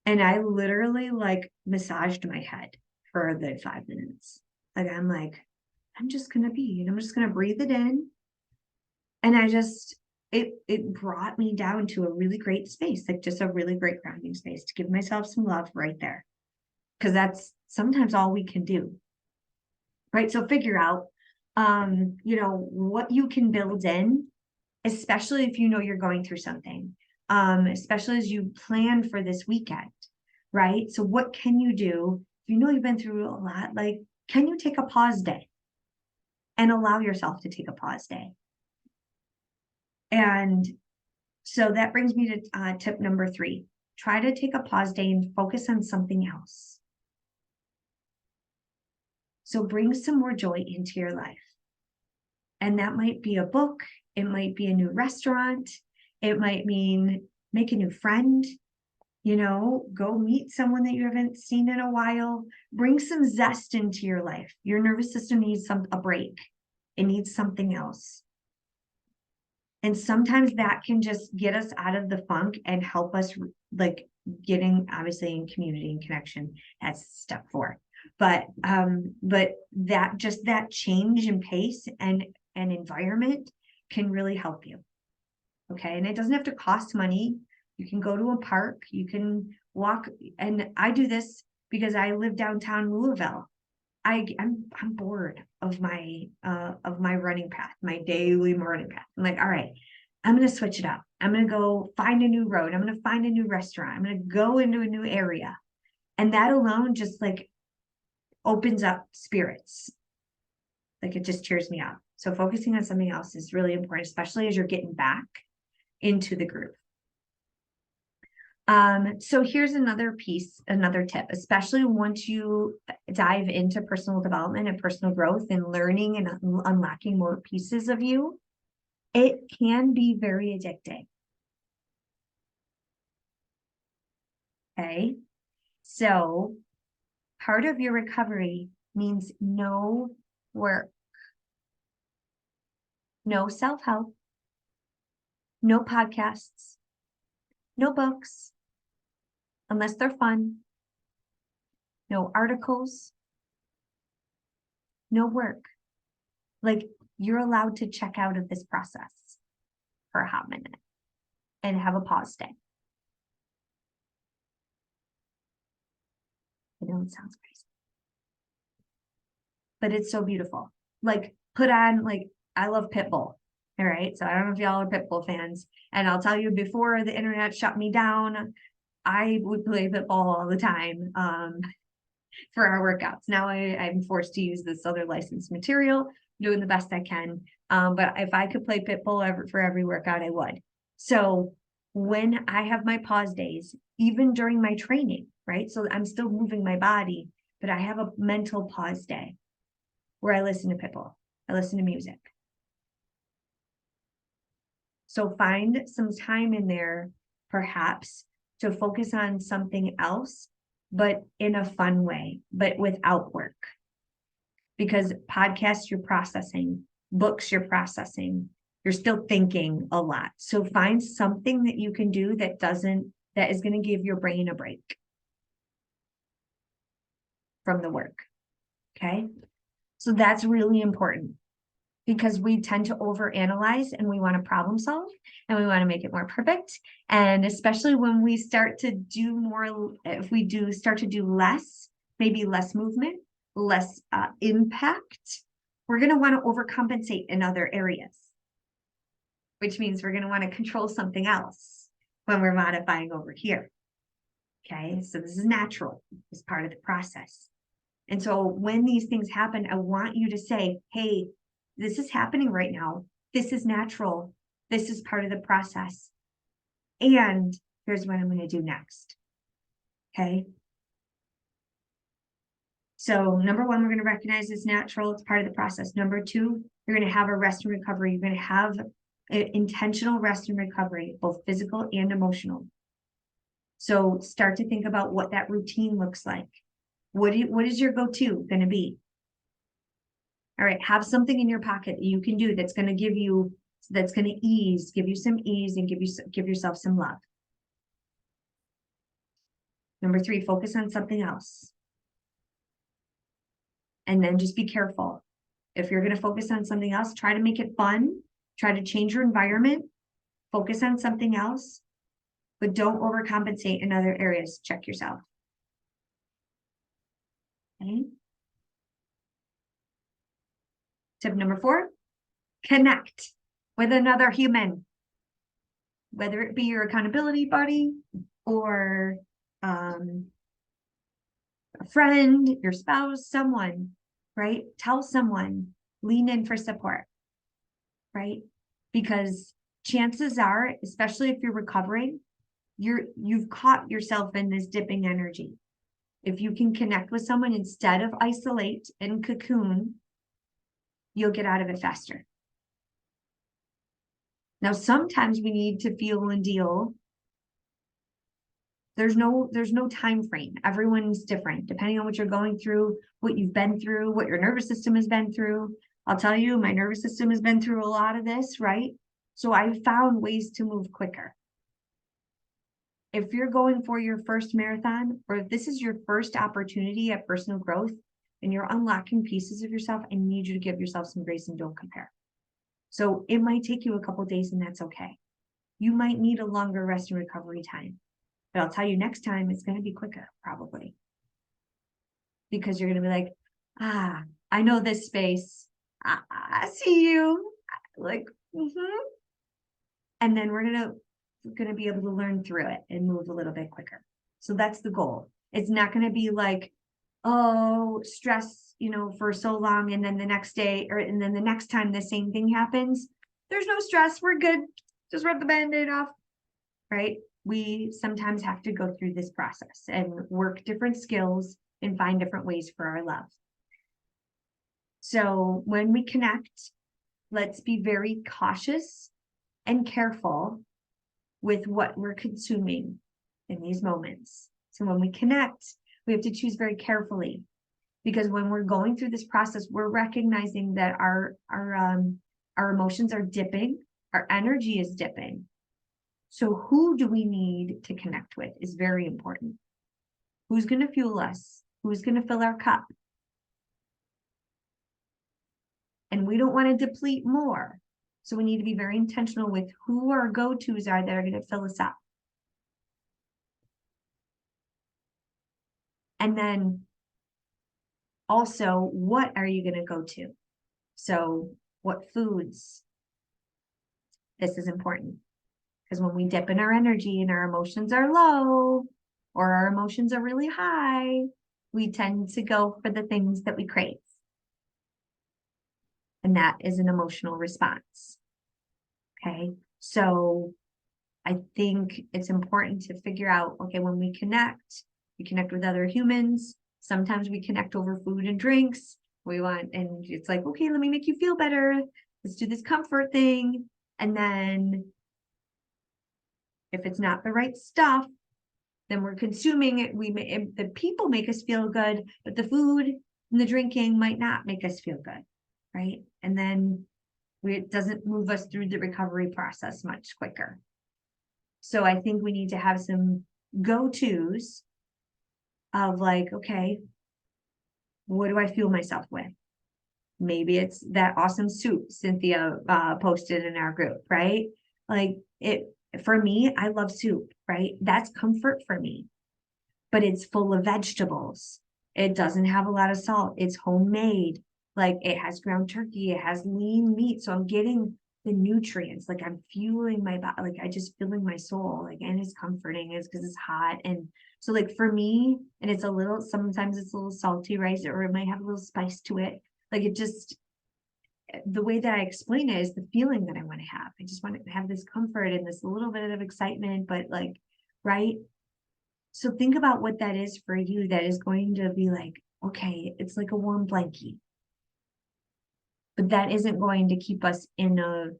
And I literally like massaged my head for a good 5 minutes. Like, I'm just going to be, and I'm just going to breathe it in. And it brought me down to a really great space, like just a really great grounding space to give myself some love right there. Because that's sometimes all we can do. Right. So figure out, what you can build in, especially if you know you're going through something, especially as you plan for this weekend. Right. So what can you do? If you know you've been through a lot, like, can you take a pause day and allow yourself to take a pause day? And so that brings me to tip number 3. Try to take a pause day and focus on something else. So bring some more joy into your life. And that might be a book. It might be a new restaurant. It might mean make a new friend, go meet someone that you haven't seen in a while. Bring some zest into your life. Your nervous system needs a break. It needs something else. And sometimes that can just get us out of the funk and help us like getting obviously in community and connection. That's step 4. But that change in pace and environment can really help you. Okay. And it doesn't have to cost money. You can go to a park, you can walk. And I do this because I live downtown Louisville. I'm bored of my running path, my daily morning path. I'm like, all right, I'm going to switch it up. I'm going to go find a new road. I'm going to find a new restaurant. I'm going to go into a new area. And that alone just like opens up spirits. Like it just cheers me up. So focusing on something else is really important, especially as you're getting back into the group. So here's another tip, especially once you dive into personal development and personal growth and learning and unlocking more pieces of you, it can be very addicting. Okay. So part of your recovery means no work, no self-help, no podcasts, no books, unless they're fun, no articles, no work. Like you're allowed to check out of this process for a hot minute and have a pause day. I know it sounds crazy, but it's so beautiful. Like put on, like, I love Pitbull. All right. So I don't know if y'all are Pitbull fans. And I'll tell you, before the internet shut me down, I would play Pitbull all the time for our workouts. Now I'm forced to use this other licensed material, doing the best I can. But if I could play Pitbull for every workout, I would. So when I have my pause days, even during my training, right? So I'm still moving my body, but I have a mental pause day where I listen to Pitbull. I listen to music. So find some time in there, perhaps, to focus on something else, but in a fun way, but without work. Because podcasts, you're processing, books, you're processing, you're still thinking a lot. So find something that you can do that is going to give your brain a break from the work. Okay. So that's really important, because we tend to overanalyze and we want to problem solve and we want to make it more perfect. And especially when we start to do more, if we start to do less, maybe less movement, less impact, we're going to want to overcompensate in other areas, which means we're going to want to control something else when we're modifying over here. Okay, so this is natural, it's part of the process. And so when these things happen, I want you to say, hey, this is happening right now. This is natural. This is part of the process. And here's what I'm going to do next. Okay. So number 1, we're going to recognize it's natural. It's part of the process. Number 2, you're going to have a rest and recovery. You're going to have an intentional rest and recovery, both physical and emotional. So start to think about what that routine looks like. What is your go-to going to be? All right, have something in your pocket that you can do that's going to give you, that's going to give you some ease and give yourself some love. Number 3, focus on something else. And then just be careful. If you're going to focus on something else, try to make it fun. Try to change your environment. Focus on something else, but don't overcompensate in other areas. Check yourself. Okay. Tip number 4, connect with another human, whether it be your accountability buddy or a friend, your spouse, someone, right? Tell someone, lean in for support, right? Because chances are, especially if you're recovering, you've caught yourself in this dipping energy. If you can connect with someone instead of isolate and cocoon, you'll get out of it faster. Now, sometimes we need to feel and deal. There's no time frame. Everyone's different, depending on what you're going through, what you've been through, what your nervous system has been through. I'll tell you, my nervous system has been through a lot of this, right? So I've found ways to move quicker. If you're going for your first marathon, or if this is your first opportunity at personal growth and you're unlocking pieces of yourself, I need you to give yourself some grace and don't compare. So it might take you a couple of days and that's okay. You might need a longer rest and recovery time, but I'll tell you next time it's going to be quicker probably. Because you're going to be like, I know this space. I see you. Like, and then we're going to be able to learn through it and move a little bit quicker. So that's the goal. It's not going to be like, oh, stress, for so long. And then the next day, and then the next time the same thing happens, there's no stress. We're good. Just rip the Band-Aid off, right? We sometimes have to go through this process and work different skills and find different ways for our love. So when we connect, let's be very cautious and careful with what we're consuming in these moments. So when we connect, we have to choose very carefully, because when we're going through this process, we're recognizing that our emotions are dipping, our energy is dipping. So who do we need to connect with is very important. Who's going to fuel us? Who's going to fill our cup? And we don't want to deplete more. So we need to be very intentional with who our go-tos are that are going to fill us up. And then also, what are you going to go to? So what foods? This is important, because when we dip in our energy and our emotions are low or our emotions are really high, we tend to go for the things that we crave. And that is an emotional response. Okay, so I think it's important to figure out, okay, when we connect with other humans. Sometimes we connect over food and drinks. And it's like, okay, let me make you feel better. Let's do this comfort thing. And then if it's not the right stuff, then we're consuming it. The people make us feel good, but the food and the drinking might not make us feel good, right? And then it doesn't move us through the recovery process much quicker. So I think we need to have some go-tos of like, okay, what do I fuel myself with? Maybe it's that awesome soup Cynthia posted in our group, right? Like for me, I love soup, right? That's comfort for me, but it's full of vegetables. It doesn't have a lot of salt. It's homemade. Like it has ground turkey, it has lean meat. So I'm getting the nutrients, like I'm fueling my body, like I just filling my soul, like, and it's comforting is because it's hot. And so like for me, and it's sometimes it's a little salty, right? Or it might have a little spice to it. Like it just, the way that I explain it is the feeling that I want to have. I just want to have this comfort and this little bit of excitement, but like, right? So think about what that is for you that is going to be like, okay, it's like a warm blankie. But that isn't going to keep us in a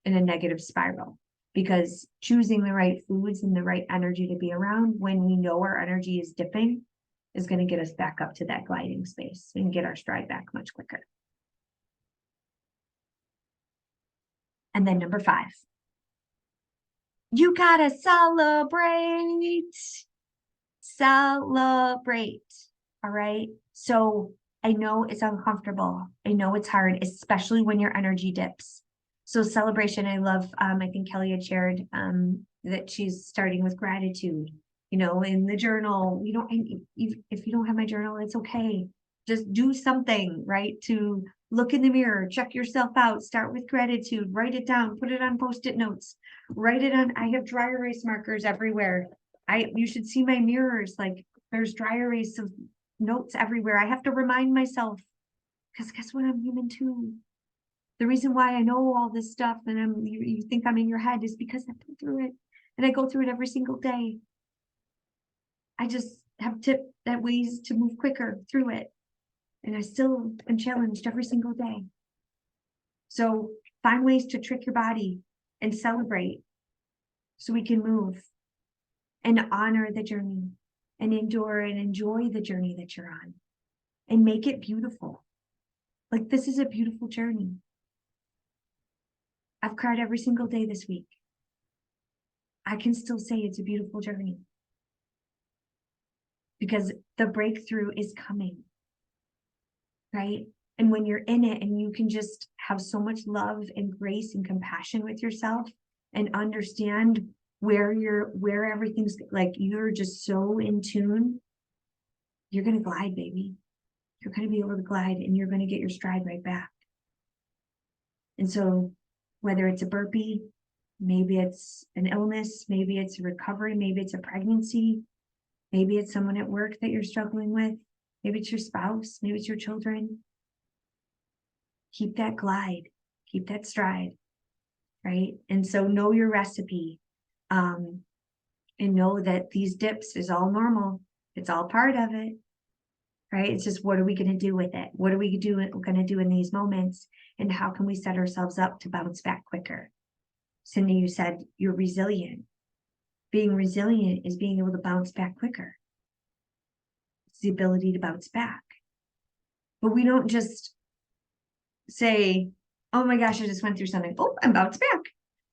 negative spiral, because choosing the right foods and the right energy to be around when we know our energy is dipping is going to get us back up to that gliding space and get our stride back much quicker. And then number 5, you gotta celebrate. All right. So I know it's uncomfortable. I know it's hard, especially when your energy dips. So celebration, I love, I think Kelly had shared that she's starting with gratitude, you know, in the journal. You don't, if you don't have my journal, it's okay. Just do something, right? To look in the mirror, check yourself out, start with gratitude, write it down, put it on Post-it notes, write it on. I have dry erase markers everywhere. You should see my mirrors, like there's dry erase of notes everywhere. I have to remind myself, because guess what? I'm human too. The reason why I know all this stuff and you think I'm in your head is because I've been through it, and I go through it every single day. I just have tips that ways to move quicker through it. And I still am challenged every single day. So find ways to trick your body and celebrate so we can move and honor the journey and endure and enjoy the journey that you're on and make it beautiful. Like, this is a beautiful journey. I've cried every single day this week. I can still say it's a beautiful journey because the breakthrough is coming, right? And when you're in it and you can just have so much love and grace and compassion with yourself and understand where everything's like, you're just so in tune, you're going to glide, baby. You're going to be able to glide and you're going to get your stride right back. And so whether it's a burpee, maybe it's an illness, maybe it's a recovery, maybe it's a pregnancy, maybe it's someone at work that you're struggling with, maybe it's your spouse, maybe it's your children. Keep that glide, keep that stride, right? And so know your recipe, and know that these dips is all normal. It's all part of it, right? It's just, what are we going to do with it? What are we going to do in these moments? And how can we set ourselves up to bounce back quicker? Cindy, you said you're resilient. Being resilient is being able to bounce back quicker. It's the ability to bounce back. But we don't just say, oh my gosh, I just went through something. Oh, I'm bounced back.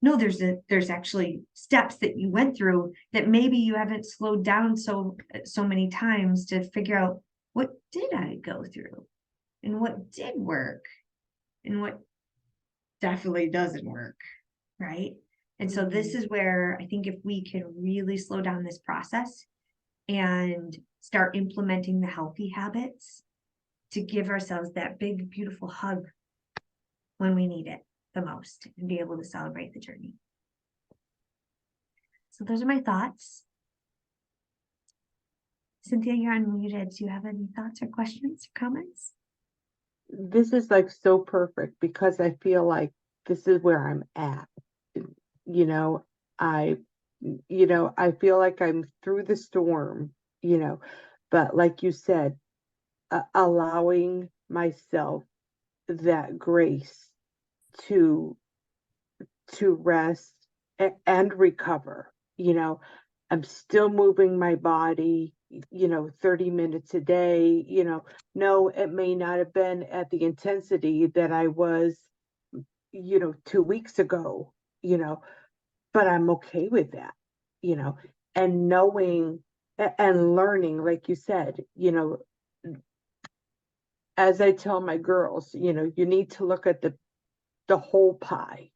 No, there's actually steps that you went through that maybe you haven't slowed down so many times to figure out, what did I go through and what did work and what definitely doesn't work, right? And so this is where I think if we can really slow down this process and start implementing the healthy habits to give ourselves that big, beautiful hug when we need it the most and be able to celebrate the journey. So those are my thoughts. Cynthia, you're unmuted. Do you have any thoughts or questions or comments? This is like so perfect because I feel like this is where I'm at. You know, I feel like I'm through the storm, but like you said, allowing myself that grace to rest and recover. I'm still moving my body, 30 minutes a day. No, it may not have been at the intensity that I was 2 weeks ago, but I'm okay with that, and knowing and learning, like you said, as I tell my girls, you need to look at the whole pie.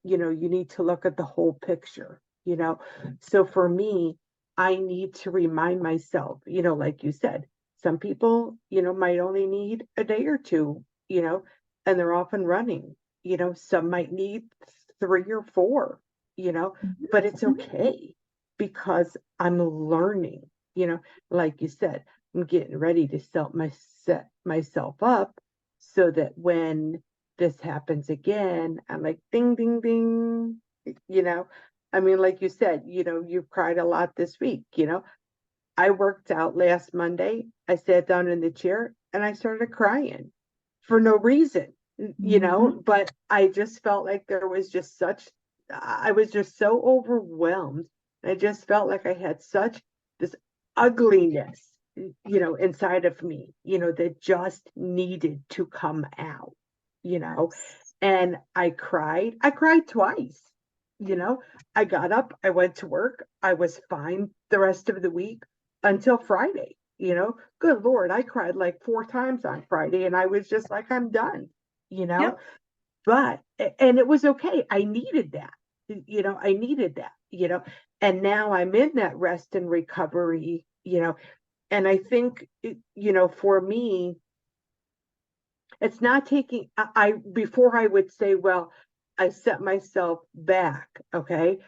You need to look at the whole picture, So for me, I need to remind myself, like you said, some people, might only need a day or two, and they're off and running. Some might need 3 or 4, but it's okay because I'm learning, like you said, I'm getting ready to set myself up so that when this happens again, I'm like, ding, ding, ding, I mean, like you said, you've cried a lot this week, I worked out last Monday. I sat down in the chair and I started crying for no reason, but I just felt like there was I was just so overwhelmed. I just felt like I had such this ugliness, inside of me, that just needed to come out, and I cried twice. I got up, I went to work, I was fine the rest of the week until Friday. Good Lord, I cried like 4 times on Friday, and I was just like, I'm done, you know, Yep. but, and it was okay. I needed that, and now I'm in that rest and recovery, and I think, for me, it's not taking, before I would say, well, I set myself back. Okay.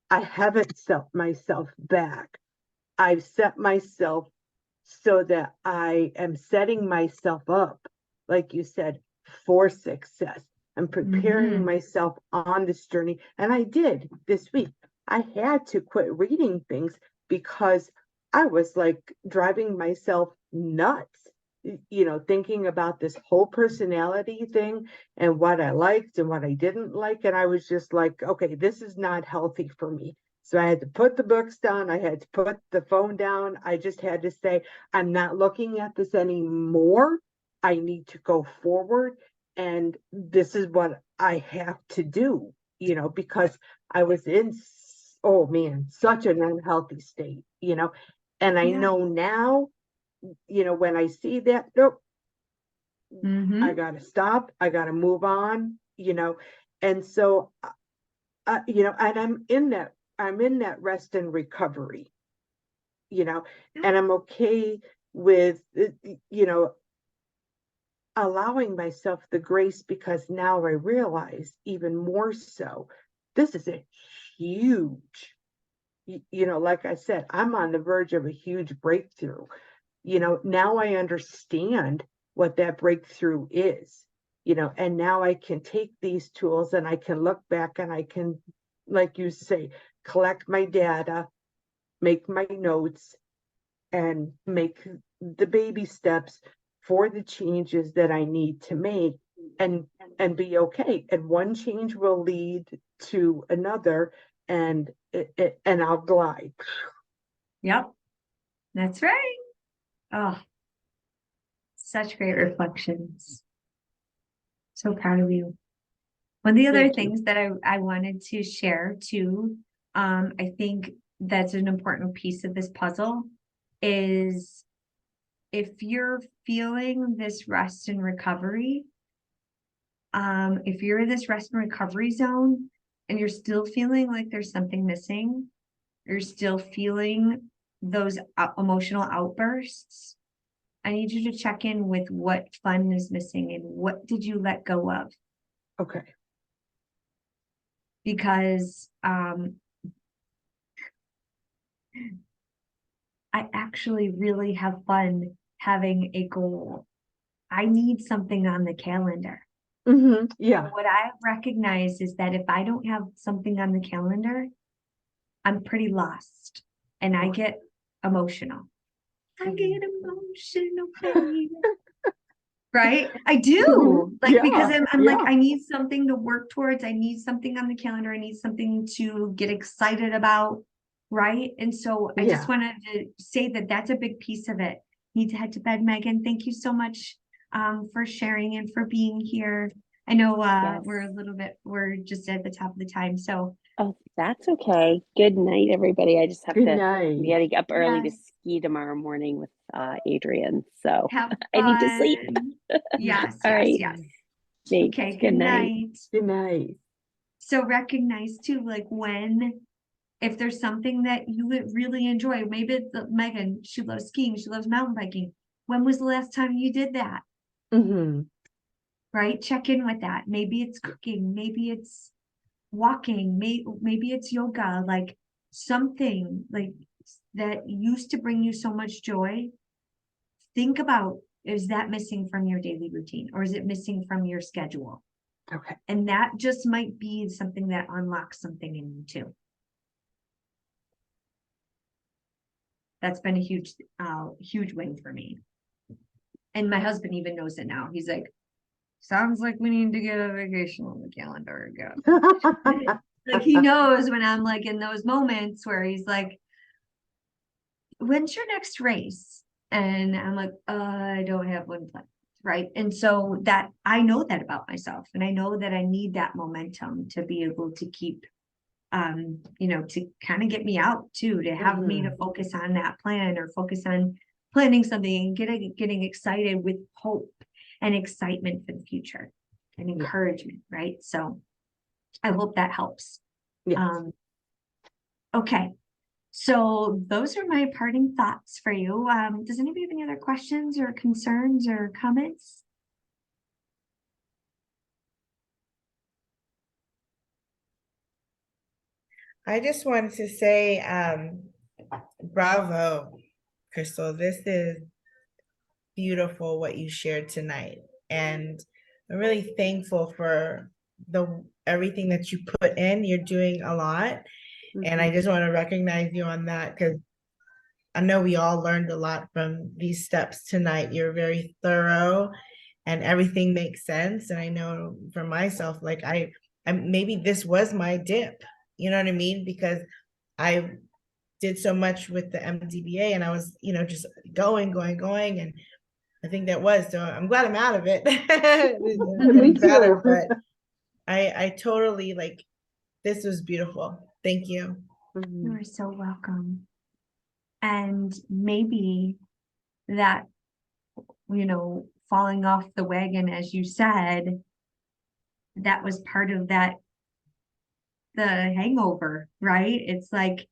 I haven't set myself back. I've set myself so that I am setting myself up, like you said, for success. I'm preparing myself on this journey. And I did this week. I had to quit reading things because I was like driving myself nuts, thinking about this whole personality thing and what I liked and what I didn't like. And I was just like, okay, this is not healthy for me. So I had to put the books down. I had to put the phone down. I just had to say, I'm not looking at this anymore. I need to go forward. And this is what I have to do, because I was in, oh man, such an unhealthy state, and I know now, when I see that, nope, I got to stop. I got to move on, and so, and I'm in that rest and recovery, and I'm okay with, allowing myself the grace, because now I realize even more so, this is a huge, like I said, I'm on the verge of a huge breakthrough. Now I understand what that breakthrough is, and now I can take these tools and I can look back and I can, like you say, collect my data, make my notes, and make the baby steps for the changes that I need to make, and be okay. And one change will lead to another, and and I'll glide. Yep. That's right. Oh, such great reflections. So proud of you. One of the other Thank you. things that I wanted to share too, I think that's an important piece of this puzzle, is if you're feeling this rest and recovery, if you're in this rest and recovery zone and you're still feeling like there's something missing, you're still feeling those emotional outbursts, I need you to check in with what fun is missing and what did you let go of? Okay. Because I actually really have fun having a goal. I need something on the calendar. Yeah. What I recognize is that if I don't have something on the calendar, I'm pretty lost and I get emotional. I get emotional, baby. Right? I do. Like, because I'm like, I need something to work towards. I need something on the calendar. I need something to get excited about. Right? And so I just wanted to say that that's a big piece of it. Need to head to bed, Megan. Thank you so much for sharing and for being here. I know Yes. we're just at the top of the time. So Oh, that's okay. Good night, everybody. I just have Good to night. be getting up early to Yes. ski tomorrow morning with Adrian. So have I need to sleep. fun. Yes, All yes, right. yes. Thanks. Okay, Good night. Good night. So recognize too, like if there's something that you would really enjoy, maybe it's Megan, she loves skiing, she loves mountain biking. When was the last time you did that? Right? Check in with that. Maybe it's cooking, maybe it's walking, maybe it's yoga, like something like that used to bring you so much joy. Think about, is that missing from your daily routine or is it missing from your schedule? Okay. And that just might be something that unlocks something in you too. That's been a huge win for me. And my husband even knows it now. He's like, sounds like we need to get a vacation on the calendar again. Like he knows when I'm like in those moments where he's like, when's your next race? And I'm like, I don't have one planned. right? And so that I know that about myself, and I know that I need that momentum to be able to keep, to kind of get me out too, to have me to focus on that plan or focus on planning something and getting excited with hope and excitement for the future and encouragement, right? So I hope that helps. Yes. Okay. So those are my parting thoughts for you. Does anybody have any other questions or concerns or comments? I just wanted to say, bravo, Crystal. This is beautiful what you shared tonight. And I'm really thankful for everything that you put in. You're doing a lot. And I just want to recognize you on that, because I know we all learned a lot from these steps tonight. You're very thorough and everything makes sense. And I know for myself, like I maybe this was my dip, you know what I mean? Because I did so much with the MDBA and I was, just going. And I think that was, so I'm glad I'm out of it. It's getting better, but I totally this was beautiful. Thank you. You are so welcome. And maybe that, falling off the wagon, as you said, that was part of the hangover, right? It's like,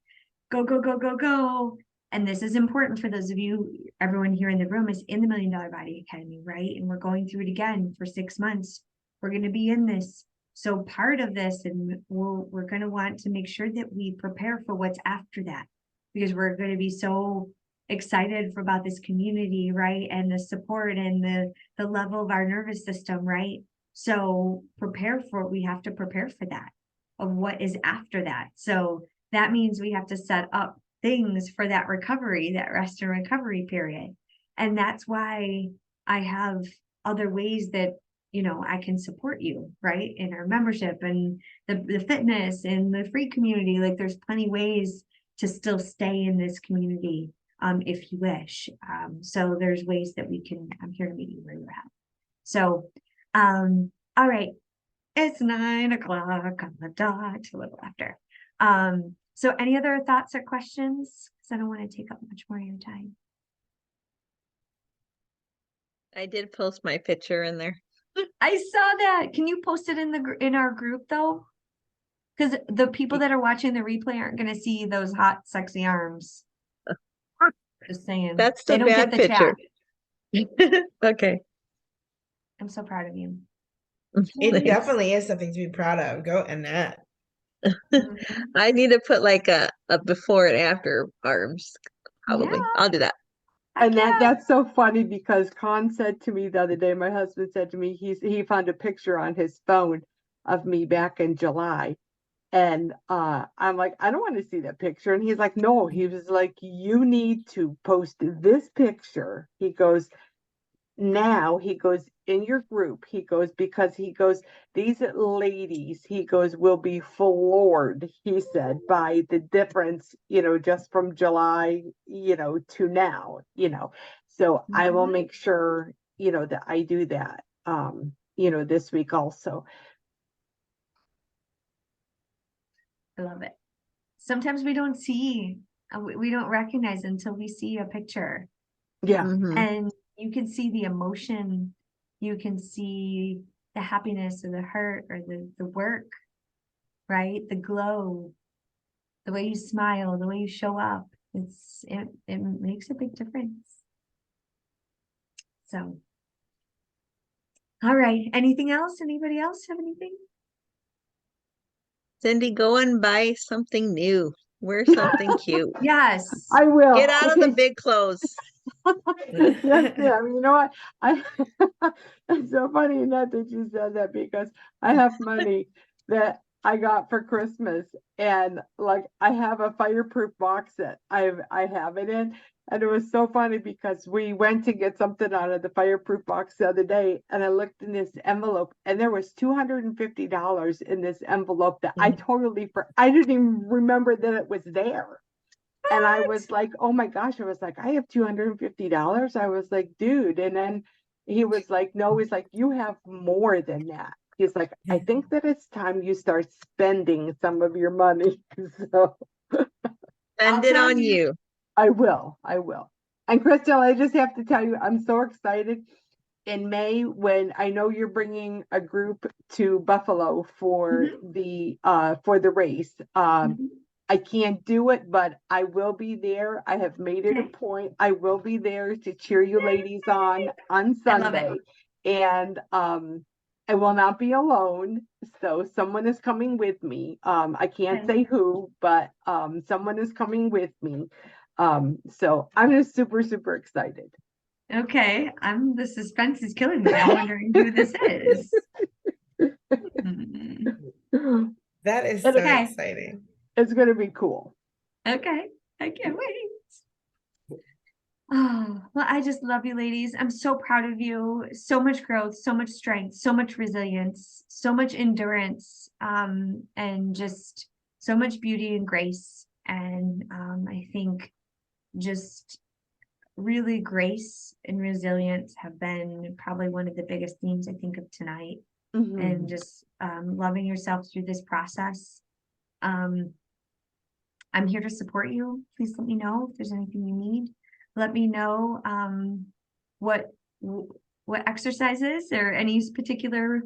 go, go, go, go, go. And this is important for those of you, everyone here in the room is in the $1 Million Body Academy, right? And we're going through it again for 6 months. We're going to be in this. So part of this, and we're going to want to make sure that we prepare for what's after that, because we're going to be so excited about this community, right? And the support and the level of our nervous system, right? So we have to prepare for that, of what is after that. So that means we have to set up things for that recovery, that rest and recovery period. And that's why I have other ways that, I can support you, right? In our membership and the fitness and the free community. Like there's plenty ways to still stay in this community, if you wish. So there's ways that I'm here to meet you where you're at. So, all right. It's 9 o'clock on the dot, a little after. So any other thoughts or questions? Because I don't want to take up much more of your time. I did post my picture in there. I saw that. Can you post it in our group though? Because the people that are watching the replay aren't going to see those hot, sexy arms. Just saying. That's the they don't bad get the picture. Okay. I'm so proud of you. It Thanks. definitely is something to be proud of. Go and that. I need to put like a before and after arms. Probably. Yeah. I'll do that. And that's so funny because Con said to me the other day, my husband said to me, he found a picture on his phone of me back in July. And I'm like, I don't want to see that picture. And he's like, no, he was like, you need to post this picture. He goes, in your group, he goes, because he goes, these ladies, he goes, will be floored, he said, by the difference, just from July, to now, so I will make sure, that I do that, this week also. I love it. Sometimes we don't recognize until we see a picture. Yeah. And you can see the emotion, you can see the happiness or the hurt or the work, right? The glow, the way you smile, the way you show up. It makes a big difference. So, all right. Anything else? Anybody else have anything? Cindy, go and buy something new. Wear something cute. Yes. I will. Get out of the big clothes. Yes, ma'am. You know what? It's so funny enough that you said that, because I have money that I got for Christmas, and I have a fireproof box that I have it in. And it was so funny because we went to get something out of the fireproof box the other day, and I looked in this envelope, and there was $250 in this envelope that I didn't even remember that it was there. And I was like, oh my gosh, I was like, I have $250. I was like, dude. And then he was like, no, he's like, you have more than that. He's like, I think that it's time you start spending some of your money. So Send it on you. I will. And Crystal, I just have to tell you, I'm so excited. In May, when I know you're bringing a group to Buffalo for the race, I can't do it, but I will be there. I have made it a point. I will be there to cheer you ladies on Sunday, and I will not be alone. So someone is coming with me. I can't say who, but someone is coming with me. So I'm just super, super excited. Okay, the suspense is killing me. I'm wondering who this is. That is so Okay. exciting. It's gonna be cool. Okay, I can't wait. Oh, well, I just love you, ladies. I'm so proud of you. So much growth, so much strength, so much resilience, so much endurance, and just so much beauty and grace. And I think just really grace and resilience have been probably one of the biggest themes I think of tonight. And just loving yourself through this process. I'm here to support you. Please let me know if there's anything you need. Let me know what exercises or any particular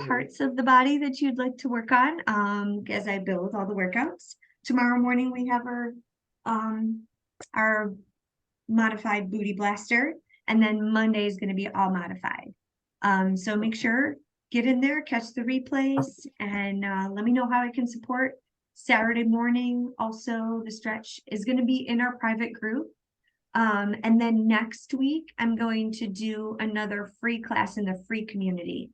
parts of the body that you'd like to work on as I build all the workouts. Tomorrow morning we have our modified booty blaster, and then Monday is going to be all modified. So make sure, get in there, catch the replays, and let me know how I can support. Saturday morning, also the stretch is going to be in our private group. And then next week, I'm going to do another free class in the free community.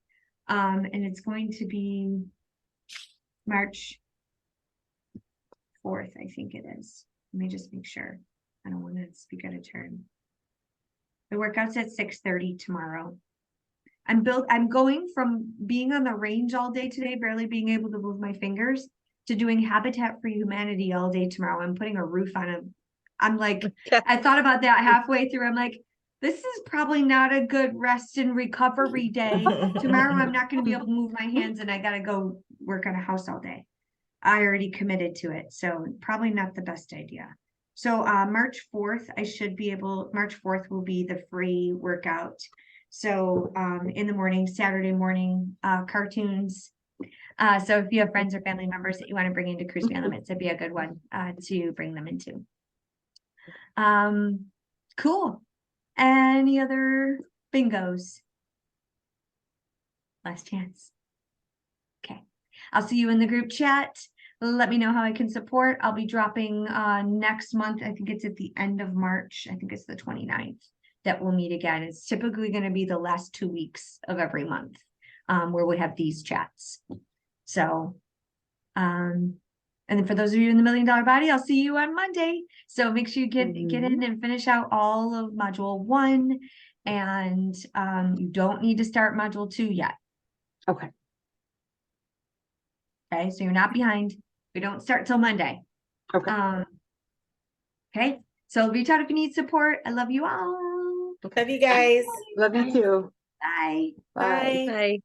And it's going to be March 4th, I think it is. Let me just make sure. I don't want to speak out of turn. The workout's at 6:30 tomorrow. I'm going from being on the range all day today, barely being able to move my fingers, to doing Habitat for Humanity all day tomorrow. I'm putting a roof on it. I'm like, I thought about that halfway through. I'm like, this is probably not a good rest and recovery day. Tomorrow, I'm not going to be able to move my hands and I got to go work on a house all day. I already committed to it. So probably not the best idea. So March 4th, March 4th will be the free workout. So in the morning, Saturday morning, cartoons. So if you have friends or family members that you want to bring into Cruise Beyond Limits, it'd be a good one to bring them into. Cool. Any other bingos? Last chance. Okay. I'll see you in the group chat. Let me know how I can support. I'll be dropping next month. I think it's at the end of March. I think it's the 29th that we'll meet again. It's typically going to be the last 2 weeks of every month where we have these chats. So, and then for those of you in the $1 Million Body, I'll see you on Monday. So make sure you get in and finish out all of module 1. And you don't need to start module 2 yet. Okay. Okay, so you're not behind. We don't start till Monday. Okay. Okay, so reach out if you need support. I love you all. Love you guys. Love you too. Bye. Bye. Bye.